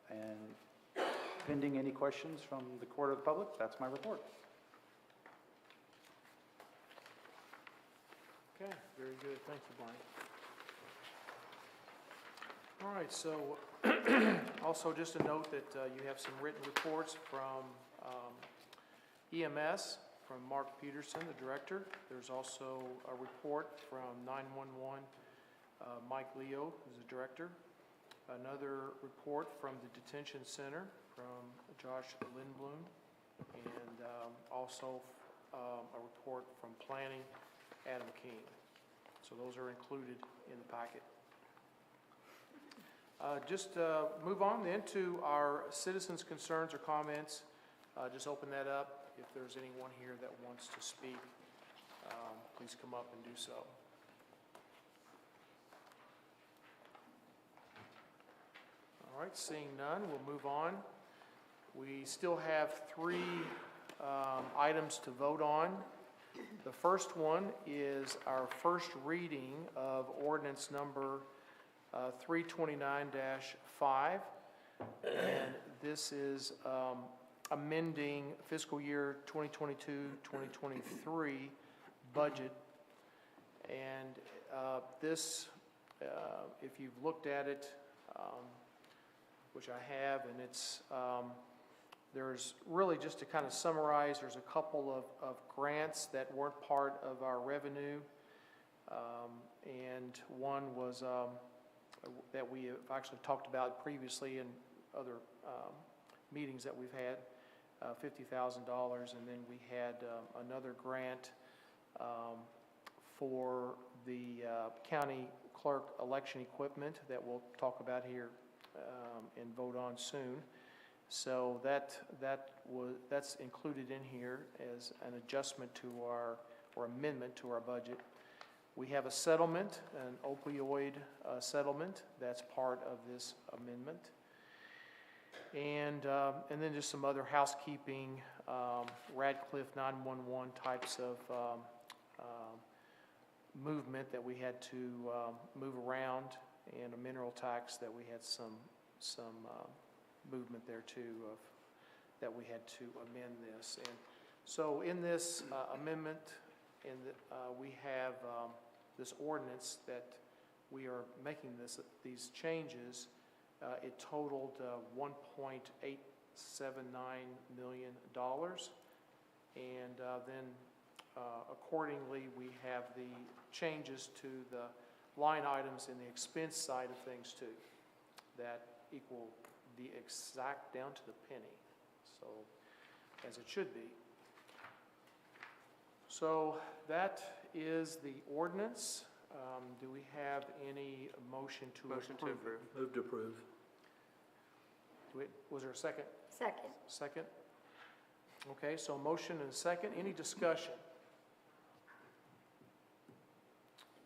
And pending any questions from the court or the public, that's my report. Okay, very good. Thank you, Brian. All right, so also just a note that you have some written reports from EMS, from Mark Peterson, the director. There's also a report from 911, Mike Leo, who's the director. Another report from the detention center from Josh Lindblom, and also a report from planning, Adam King. So those are included in the packet. Just move on then to our citizens' concerns or comments. Just open that up. If there's anyone here that wants to speak, please come up and do so. All right, seeing none, we'll move on. We still have 3 items to vote on. The first one is our first reading of ordinance number 329-5, and this is amending fiscal year 2022-2023 budget. And this, if you've looked at it, which I have, and it's there's really, just to kind of summarize, there's a couple of grants that weren't part of our revenue, and one was that we have actually talked about previously in other meetings that we've had, $50,000, and then we had another grant for the county clerk election equipment that we'll talk about here and vote on soon. So that's included in here as an adjustment to our, or amendment to our budget. We have a settlement, an opioid settlement, that's part of this amendment. And then just some other housekeeping, Radcliffe 911 types of movement that we had to move around, and a mineral tax that we had some movement there too, of that we had to amend this. And so in this amendment, we have this ordinance that we are making these changes. It totaled $1.879 million, and then accordingly we have the changes to the line items in the expense side of things too, that equal the exact down to the penny, so as it should be. So that is the ordinance. Do we have any motion to approve? Motion to approve. Move to approve. Was there a second? Second. Second? Okay, so a motion and a second. Any discussion?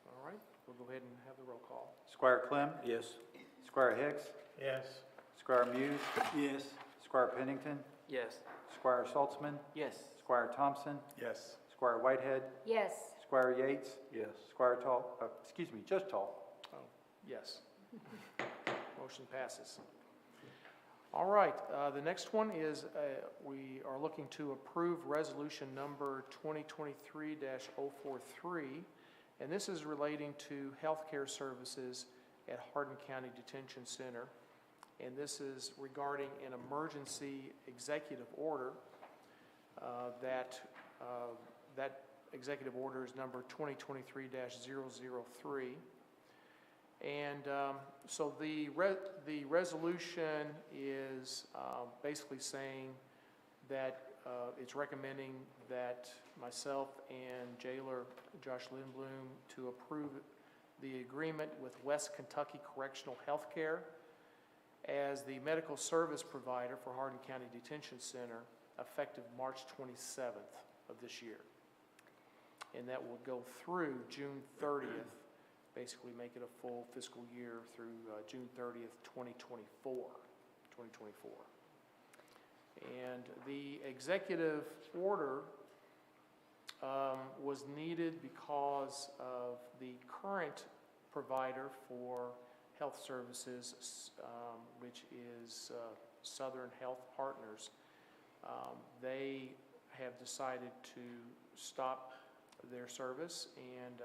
All right, we'll go ahead and have the roll call. Squire Clem, Yes. Squire Hicks, Yes. Squire Muse, Yes. Squire Pennington, Yes. Squire Saltzman, Yes. Squire Thompson, Yes. Squire Whitehead, Yes. Squire Yates, Yes. Squire Judge Tall. Oh, yes. Motion passes. All right, the next one is we are looking to approve resolution number 2023-043, and this is relating to healthcare services at Hardin County Detention Center. And this is regarding an emergency executive order that executive order is number 2023-003. And so the resolution is basically saying that it's recommending that myself and Jailer Josh Lindblom to approve the agreement with West Kentucky Correctional Healthcare as the medical service provider for Hardin County Detention Center effective March 27th of this year. And that will go through June 30th basically make it a full fiscal year through June 30th, 2024. And the executive order was needed because of the current provider for health services, which is Southern Health Partners. They have decided to stop their service and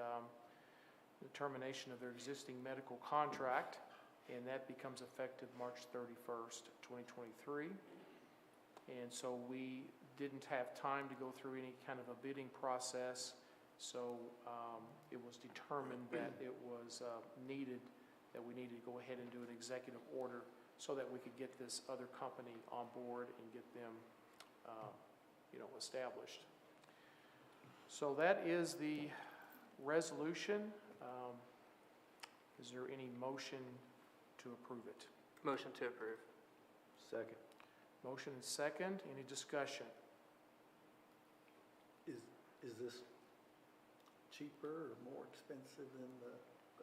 the termination of their existing medical contract, and that becomes effective March 31st, 2023. And so we didn't have time to go through any kind of a bidding process, so it was determined that it was needed, that we needed to go ahead and do an executive order so that we could get this other company on board and get them, established. So that is the resolution. Is there any motion to approve it? Motion to approve. Second. Motion and second. Any discussion? Is this cheaper or more expensive than the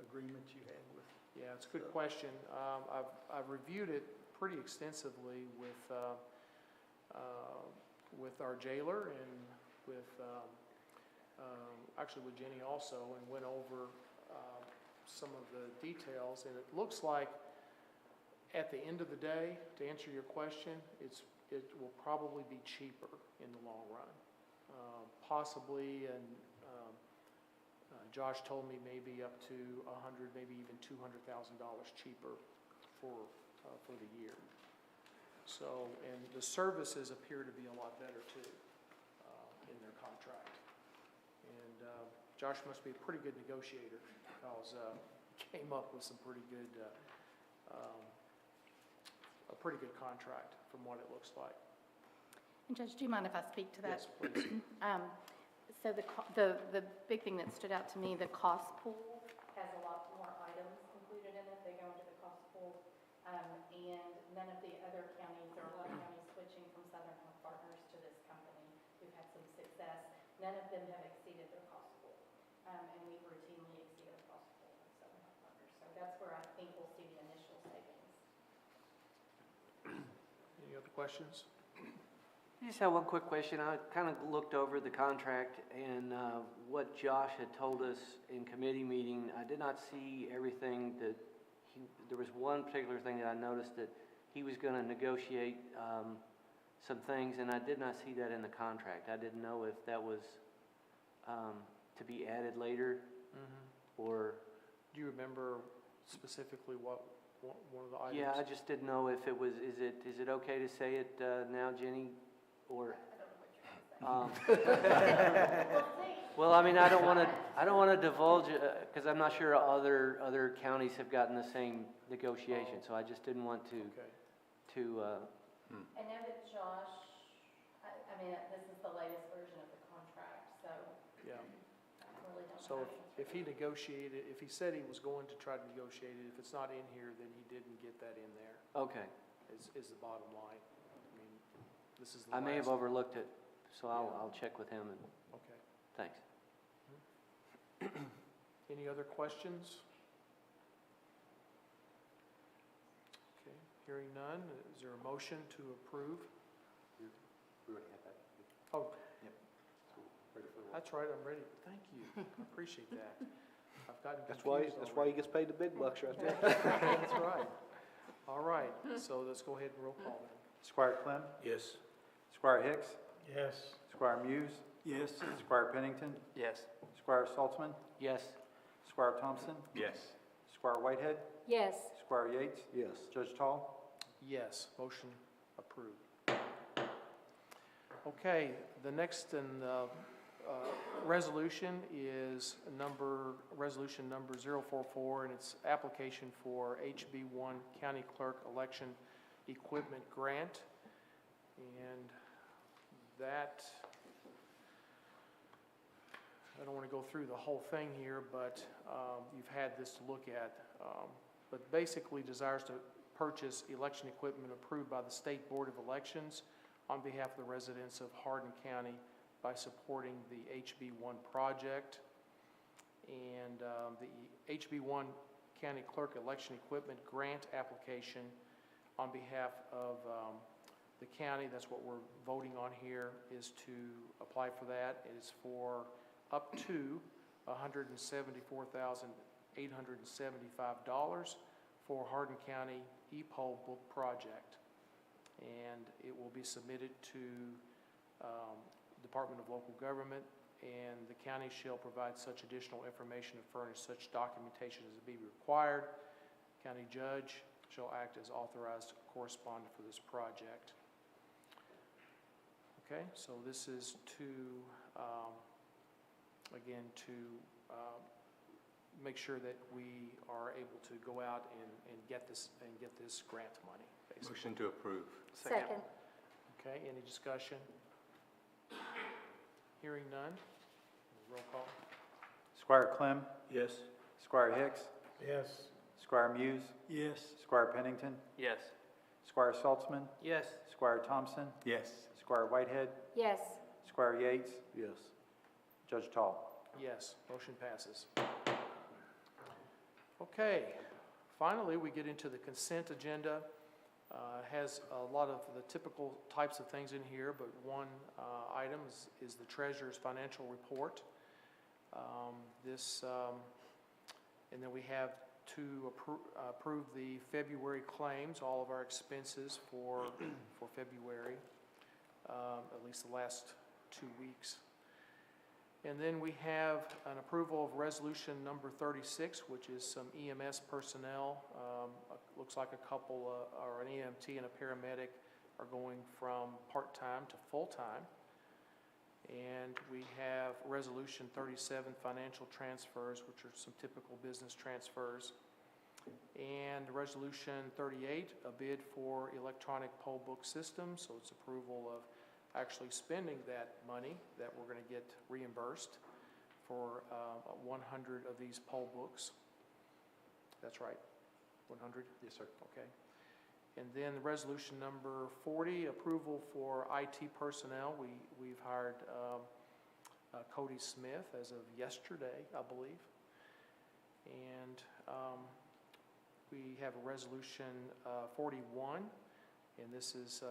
agreement you had with? Yeah, it's a good question. I've reviewed it pretty extensively with our jailer and with actually with Jenny also, and went over some of the details. And it looks like at the end of the day, to answer your question, it will probably be cheaper in the long run, possibly, and Josh told me maybe up to $100,000, maybe even $200,000 cheaper for the year. So, and the services appear to be a lot better too in their contract. And Josh must be a pretty good negotiator because he came up with some pretty good, a pretty good contract from what it looks like. And Judge, do you mind if I speak to that? Yes, please. So the big thing that stood out to me, the cost pool has a lot more items included in it. They go into the cost pool. And none of the other counties, or a lot of counties switching from Southern Health Partners to this company, we've had some success. None of them have exceeded their cost pool. And we routinely exceed our cost pool with Southern Health Partners. So that's where I think we'll see the initial savings. Any other questions? I just have one quick question. I kind of looked over the contract, and what Josh had told us in committee meeting, I did not see everything that there was one particular thing that I noticed that he was going to negotiate some things, and I did not see that in the contract. I didn't know if that was to be added later, or... Do you remember specifically what one of the items? Yeah, I just didn't know if it was, is it okay to say it now, Jenny? Or, well, I mean, I don't want to divulge, because I'm not sure other counties have gotten the same negotiation, so I just didn't want to. Okay. I know that Josh, I mean, this is the latest version of the contract, so Yeah. I really don't know. So if he negotiated, if he said he was going to try to negotiate it, if it's not in here, then he didn't get that in there. Okay. Is the bottom line. I mean, this is the I may have last- overlooked it, so Yeah. I'll check with him, and Okay. thanks. Any other questions? Okay, hearing none, is there a motion to approve? We already had that. Oh, Yep. Ready for the vote. that's right, I'm ready. Thank you. I appreciate that. I've gotten That's confused why he already. gets paid the big bucks right there. That's right. All right, so let's go ahead and roll call then. Squire Clem? Yes. Squire Hicks? Yes. Squire Muse? Yes. Squire Pennington? Yes. Squire Saltzman? Yes. Squire Thompson? Yes. Squire Whitehead? Yes. Squire Yates? Yes. Judge Tall? Yes, motion approved. Okay, the next resolution is resolution number 044, and it's application for HB1 County Clerk Election Equipment Grant. And that, I don't want to go through the whole thing here, but you've had this to look at. But basically desires to purchase election equipment approved by the State Board of Elections on behalf of the residents of Hardin County by supporting the HB1 project. and the HB1 County Clerk Election Equipment Grant application on behalf of the county. That's what we're voting on here, is to apply for that. It is for up to $174,875 for Hardin County e-poll book project. And it will be submitted to Department of Local Government, and the county shall provide such additional information and furnish such documentation as be required. County judge shall act as authorized correspondent for this project. Okay, so this is to, again, to make sure that we are able to go out and get this grant money, basically. Motion to approve. Second. Okay, any discussion? Hearing none. Roll call. Squire Clem, Yes. Squire Hicks, Yes. Squire Muse, Yes. Squire Pennington, Yes. Squire Saltzman, Yes. Squire Thompson, Yes. Squire Whitehead, Yes. Squire Yates, Yes. Judge Tall. Yes, motion passes. Okay, finally, we get into the consent agenda. Has a lot of the typical types of things in here, but one item is the treasurer's financial report. And then we have to approve the February claims, all of our expenses for February, at least the last 2 weeks. And then we have an approval of resolution number 36, which is some EMS personnel. Looks like a couple, or an EMT and a paramedic, are going from part-time to full-time. And we have resolution 37, financial transfers, which are some typical business transfers. And resolution 38, a bid for electronic poll book system. So it's approval of actually spending that money that we're going to get reimbursed for 100 of these poll books. That's right, 100? Yes, sir. Okay. And then the resolution number 40, approval for IT personnel. We've hired Cody Smith as of yesterday, I believe. And we have a resolution 41, and this is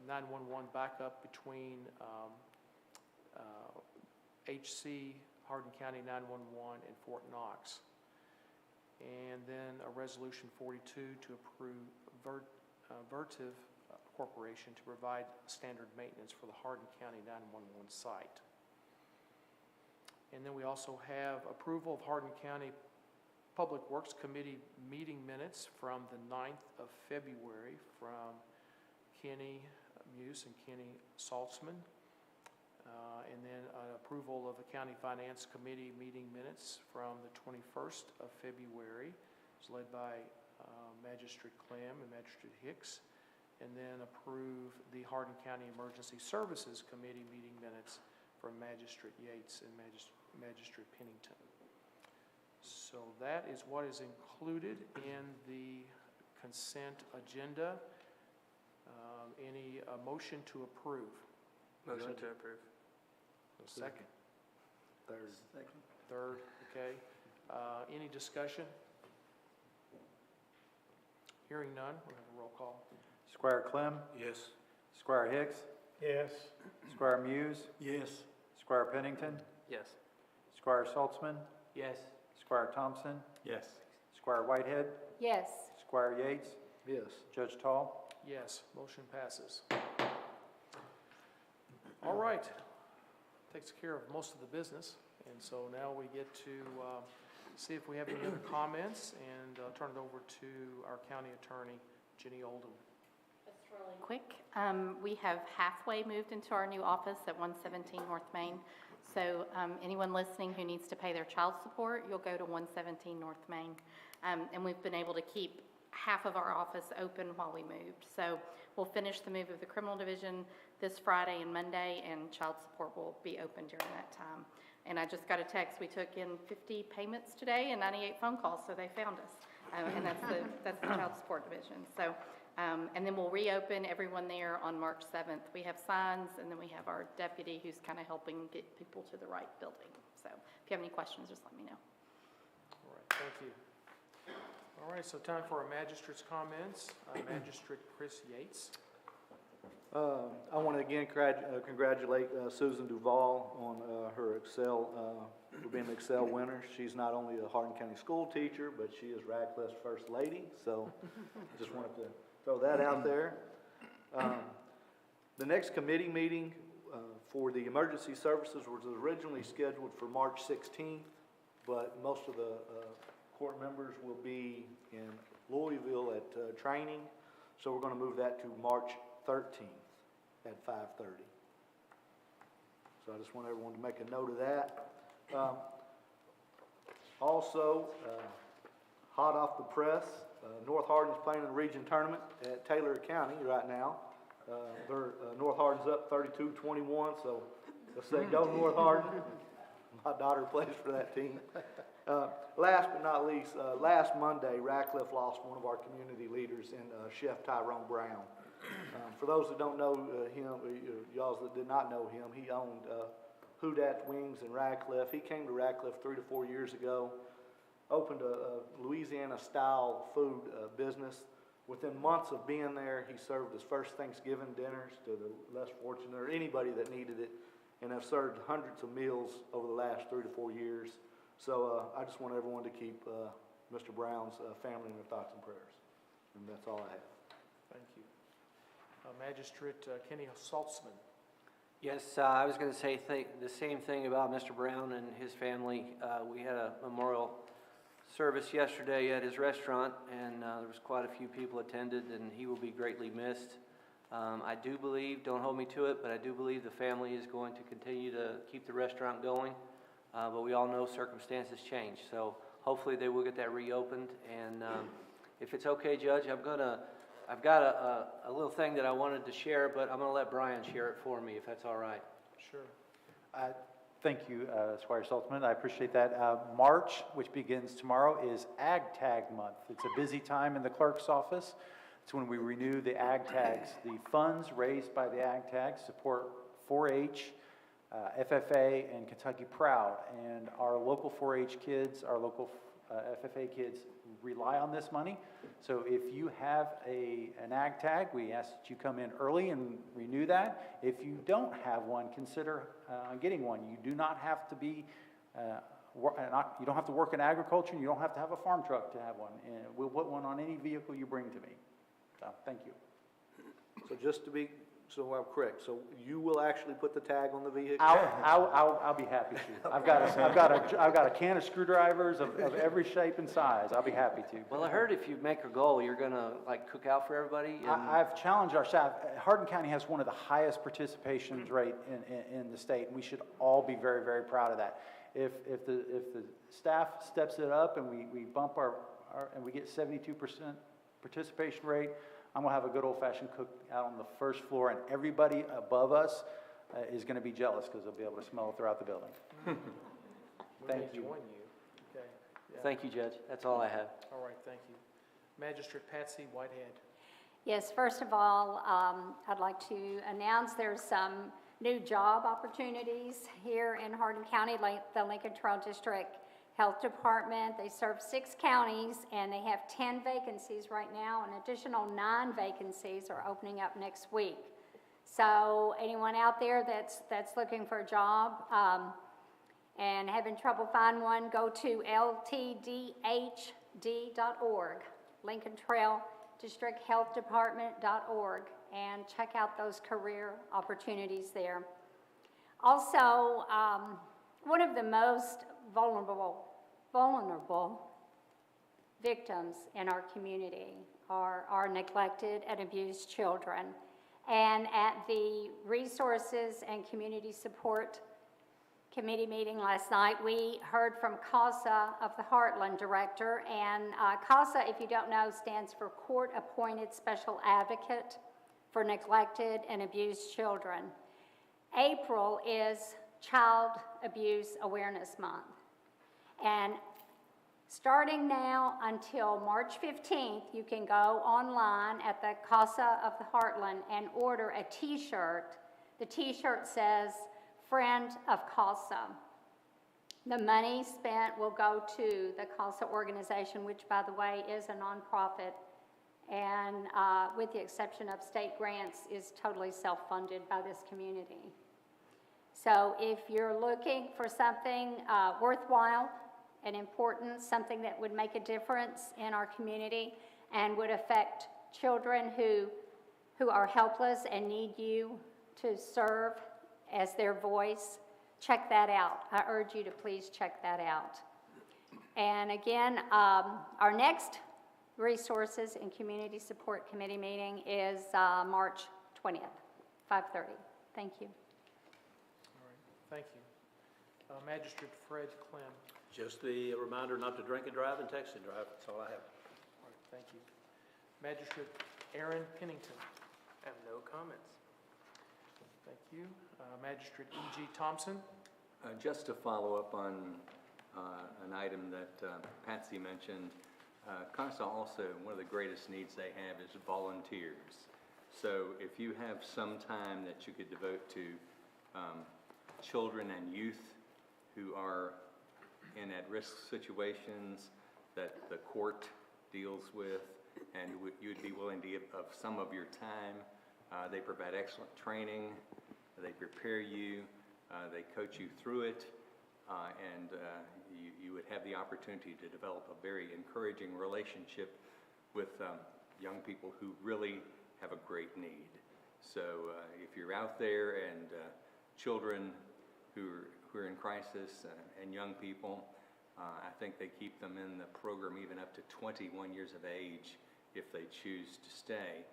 911 backup between HC, Hardin County 911, and Fort Knox. And then a resolution 42 to approve Vertiv Corporation to provide standard maintenance for the Hardin County 911 site. And then we also have approval of Hardin County Public Works Committee meeting minutes from the 9th of February from Kenny Muse and Kenny Saltzman. And then approval of the County Finance Committee meeting minutes from the 21st of February. It was led by Magistrate Clem and Magistrate Hicks. And then approve the Hardin County Emergency Services Committee meeting minutes from Magistrate Yates and Magistrate Pennington. So that is what is included in the consent agenda. Any motion to approve? Motion to approve. Second? Third. Third, okay. Any discussion? Hearing none, we'll have a roll call. Squire Clem, Yes. Squire Hicks, Yes. Squire Muse, Yes. Squire Pennington, Yes. Squire Saltzman, Yes. Squire Thompson, Yes. Squire Whitehead, Yes. Squire Yates, Yes. Judge Tall. Yes, motion passes. All right, takes care of most of the business, and so now we get to see if we have any other comments, and turn it over to our county attorney, Jenny Oldham. Just really quick, we have halfway moved into our new office at 117 North Main. So anyone listening who needs to pay their child support, you'll go to 117 North Main. And we've been able to keep half of our office open while we moved. So we'll finish the move of the criminal division this Friday and Monday, and child support will be open during that time. And I just got a text, we took in 50 payments today and 98 phone calls, so they found us. And that's the child support division. So And then we'll reopen everyone there on March 7th. We have signs, and then we have our deputy who's kind of helping get people to the right building. So if you have any questions, just let me know. All right, thank you. All right, so time for our magistrate's comments. Magistrate Chris Yates. I want to again congratulate Susan Duvall on her for being an Excel winner. She's not only a Hardin County school teacher, but she is Radcliffe's First Lady, so I just wanted to throw that out there. The next committee meeting for the emergency services was originally scheduled for March 16th, but most of the court members will be in Louisville at training, so we're going to move that to March 13th at 5:30. So I just want everyone to make a note of that. Also, hot off the press, North Hardin's playing in the region tournament at Taylor County right now. North Hardin's up 32-21, so let's say go North Hardin. My daughter plays for that team. Last but not least, last Monday, Radcliffe lost one of our community leaders in Chef Tyrone Brown. For those that don't know him, y'all that did not know him, he owned Houdat's Wings in Radcliffe. He came to Radcliffe 3 to 4 years ago, opened a Louisiana-style food business. Within months of being there, he served his first Thanksgiving dinners to the less fortunate or anybody that needed it, and have served hundreds of meals over the last 3 to 4 years. So I just want everyone to keep Mr. Brown's family in their thoughts and prayers. And that's all I have. Thank you. Magistrate Kenny Saltzman. Yes, I was going to say the same thing about Mr. Brown and his family. We had a memorial service yesterday at his restaurant, and there was quite a few people attended, and he will be greatly missed. I do believe, don't hold me to it, but I do believe the family is going to continue to keep the restaurant going. But we all know circumstances change, so hopefully they will get that reopened. And if it's okay, Judge, I've got a little thing that I wanted to share, but I'm going to let Brian share it for me, if that's all right. Sure. Thank you, Squire Saltzman. I appreciate that. March, which begins tomorrow, is Ag Tag Month. It's a busy time in the clerk's office. It's when we renew the Ag Tags. The funds raised by the Ag Tags support 4-H, FFA, and Kentucky Proud. And our local 4-H kids, our local FFA kids rely on this money. So if you have an Ag Tag, we ask that you come in early and renew that. If you don't have one, consider getting one. You do not have to be, you don't have to work in agriculture, and you don't have to have a farm truck to have one. And we'll put one on any vehicle you bring to me. So, thank you. So just to be, so I'm correct, so you will actually put the tag on the vehicle? I'll be happy to. I've got a can of screwdrivers of every shape and size. I'll be happy to. Well, I heard if you make a goal, you're going to cook out for everybody. I've challenged our staff. Hardin County has one of the highest participation rate in the state, and we should all be very, very proud of that. If the staff steps it up and we bump and we get 72% participation rate, I'm going to have a good old-fashioned cook out on the first floor, and everybody above us is going to be jealous because they'll be able to smell it throughout the building. Thank you. Join you. Okay. Yeah. Thank you, Judge. That's all I have. All right, thank you. Magistrate Patsy Whitehead. Yes, first of all, I'd like to announce there's some new job opportunities here in Hardin County, like the Lincoln Trail District Health Department. They serve 6 counties, and they have 10 vacancies right now. An additional 9 vacancies are opening up next week. So anyone out there that's looking for a job and having trouble finding one, go to ltdhd.org, Lincoln Trail District Health Department.org, and check out those career opportunities there. Also, one of the most vulnerable victims in our community are neglected and abused children. And at the Resources and Community Support Committee meeting last night, we heard from CASA of the Heartland Director. And CASA, if you don't know, stands for Court Appointed Special Advocate for Neglected and Abused Children. April is Child Abuse Awareness Month. And Starting now until March 15th, you can go online at the Casa of the Heartland and order a T-shirt. The T-shirt says, Friend of Casa. The money spent will go to the Casa organization, which, by the way, is a nonprofit, and with the exception of state grants, is totally self-funded by this community. So if you're looking for something worthwhile and important, something that would make a difference in our community and would affect children who are helpless and need you to serve as their voice, check that out. I urge you to please check that out. And again, our next Resources and Community Support Committee meeting is March 20th, 5:30. Thank you. All right, thank you. Magistrate Fred Clem. Just the reminder not to drink and drive and text and drive. That's all I have. All right, thank you. Magistrate Aaron Pennington. I have no comments. Thank you. Magistrate E.G. Thompson. Just to follow up on an item that Patsy mentioned, CASA also, one of the greatest needs they have is volunteers. So if you have some time that you could devote to children and youth who are in at-risk situations that the court deals with, and you'd be willing to give of some of your time, they provide excellent training. They prepare you, they coach you through it, and you would have the opportunity to develop a very encouraging relationship with young people who really have a great need. So if you're out there and children who are in crisis and young people, I think they keep them in the program even up to 21 years of age if they choose to stay.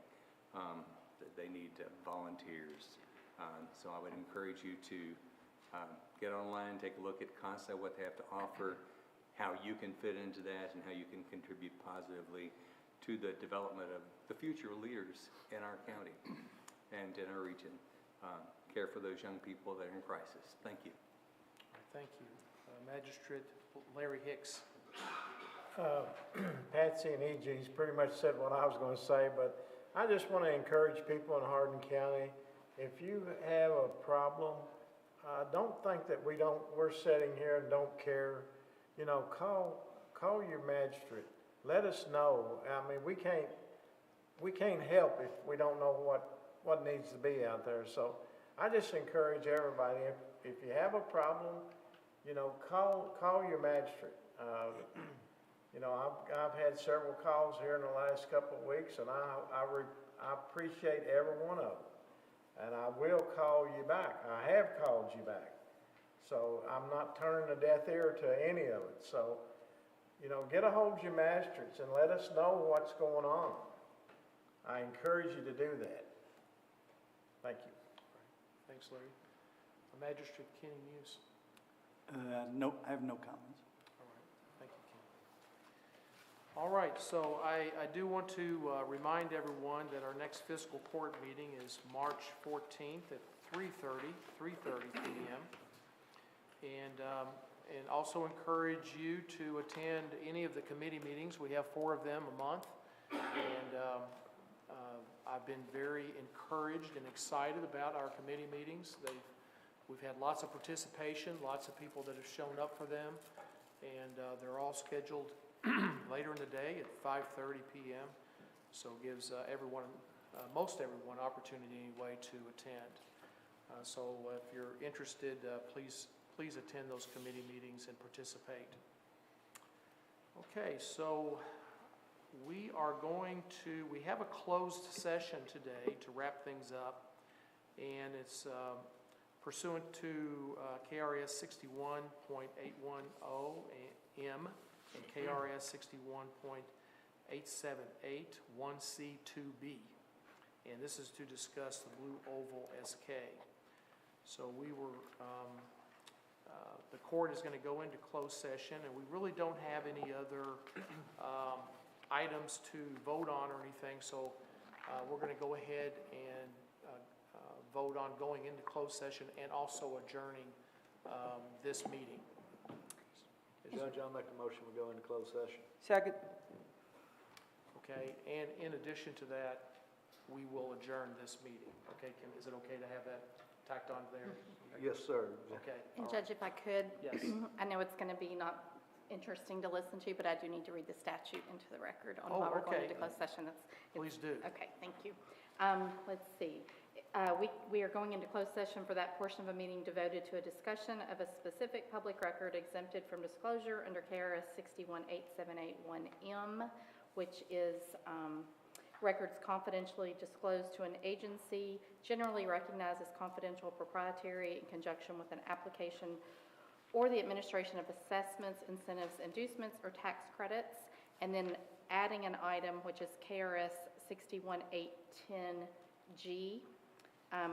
They need volunteers. So I would encourage you to get online, take a look at CASA, what they have to offer, how you can fit into that, and how you can contribute positively to the development of the future leaders in our county and in our region. Care for those young people that are in crisis. Thank you. All right, thank you. Magistrate Larry Hicks. Patsy and E.G.'s pretty much said what I was going to say, but I just want to encourage people in Hardin County, if you have a problem, don't think that we're sitting here and don't care. You know, call your magistrate. Let us know. I mean, we can't help if we don't know what needs to be out there. So I just encourage everybody, if you have a problem, you know, call your magistrate. You know, I've had several calls here in the last couple of weeks, and I appreciate every one of them. And I will call you back. I have called you back. So I'm not turning a deaf ear to any of it. So, you know, get a hold of your magistrates and let us know what's going on. I encourage you to do that. Thank you. Thanks, Larry. Magistrate Kenny Muse. No, I have no comments. All right, thank you, Kenny. All right, so I do want to remind everyone that our next fiscal court meeting is March 14th at 3:30 p.m. And also encourage you to attend any of the committee meetings. We have 4 of them a month, and I've been very encouraged and excited about our committee meetings. We've had lots of participation, lots of people that have shown up for them, and they're all scheduled later in the day at 5:30 p.m. So it gives most everyone opportunity anyway to attend. So if you're interested, please attend those committee meetings and participate. Okay, so we have a closed session today to wrap things up, and it's pursuant to KRS 61.810M and KRS 61.878 1C2B. And this is to discuss the Blue Oval SK. So the court is going to go into closed session, and we really don't have any other items to vote on or anything, so we're going to go ahead and vote on going into closed session and also adjourning this meeting. Judge, I'll make the motion, we go into closed session. Second. Okay, and in addition to that, we will adjourn this meeting. Okay, is it okay to have that tacked on there? Yes, sir. Okay. And all Judge, if I could, Yes. I know it's going to be not interesting to listen to, but I do need to read the statute into the record on Oh, why we're going okay. into closed session. Please do. Okay, thank you. Let's see. We are going into closed session for that portion of a meeting devoted to a discussion of a specific public record exempted from disclosure under KRS 618781M, which is records confidentially disclosed to an agency generally recognized as confidential proprietary in conjunction with an application or the administration of assessments, incentives, inducements, or tax credits, and then adding an item which is KRS 618110G,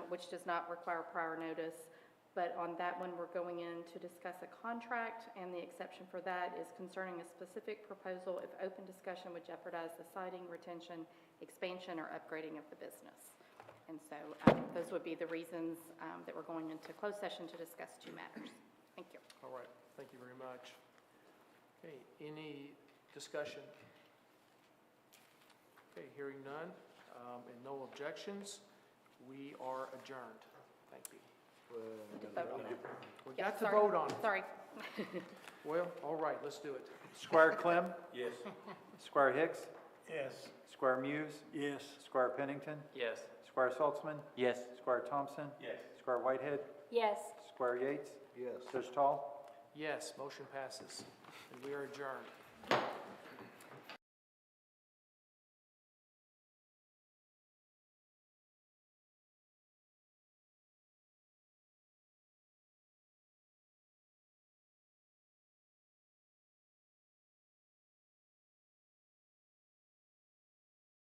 which does not require prior notice. But on that one, we're going in to discuss a contract, and the exception for that is concerning a specific proposal if open discussion would jeopardize the siting, retention, expansion, or upgrading of the business. And so those would be the reasons that we're going into closed session to discuss two matters. Thank you. All right, thank you very much. Okay, any discussion? Okay, hearing none and no objections, we are adjourned. Thank you. We got to Sorry. vote on it. Sorry. Well, all right, let's do it. Squire Clem? Yes. Squire Hicks? Yes. Squire Muse? Yes. Squire Pennington? Yes. Squire Saltzman? Yes. Squire Thompson? Yes. Squire Whitehead? Yes. Squire Yates? Yes. Judge Tall? Yes, motion passes, and we are adjourned.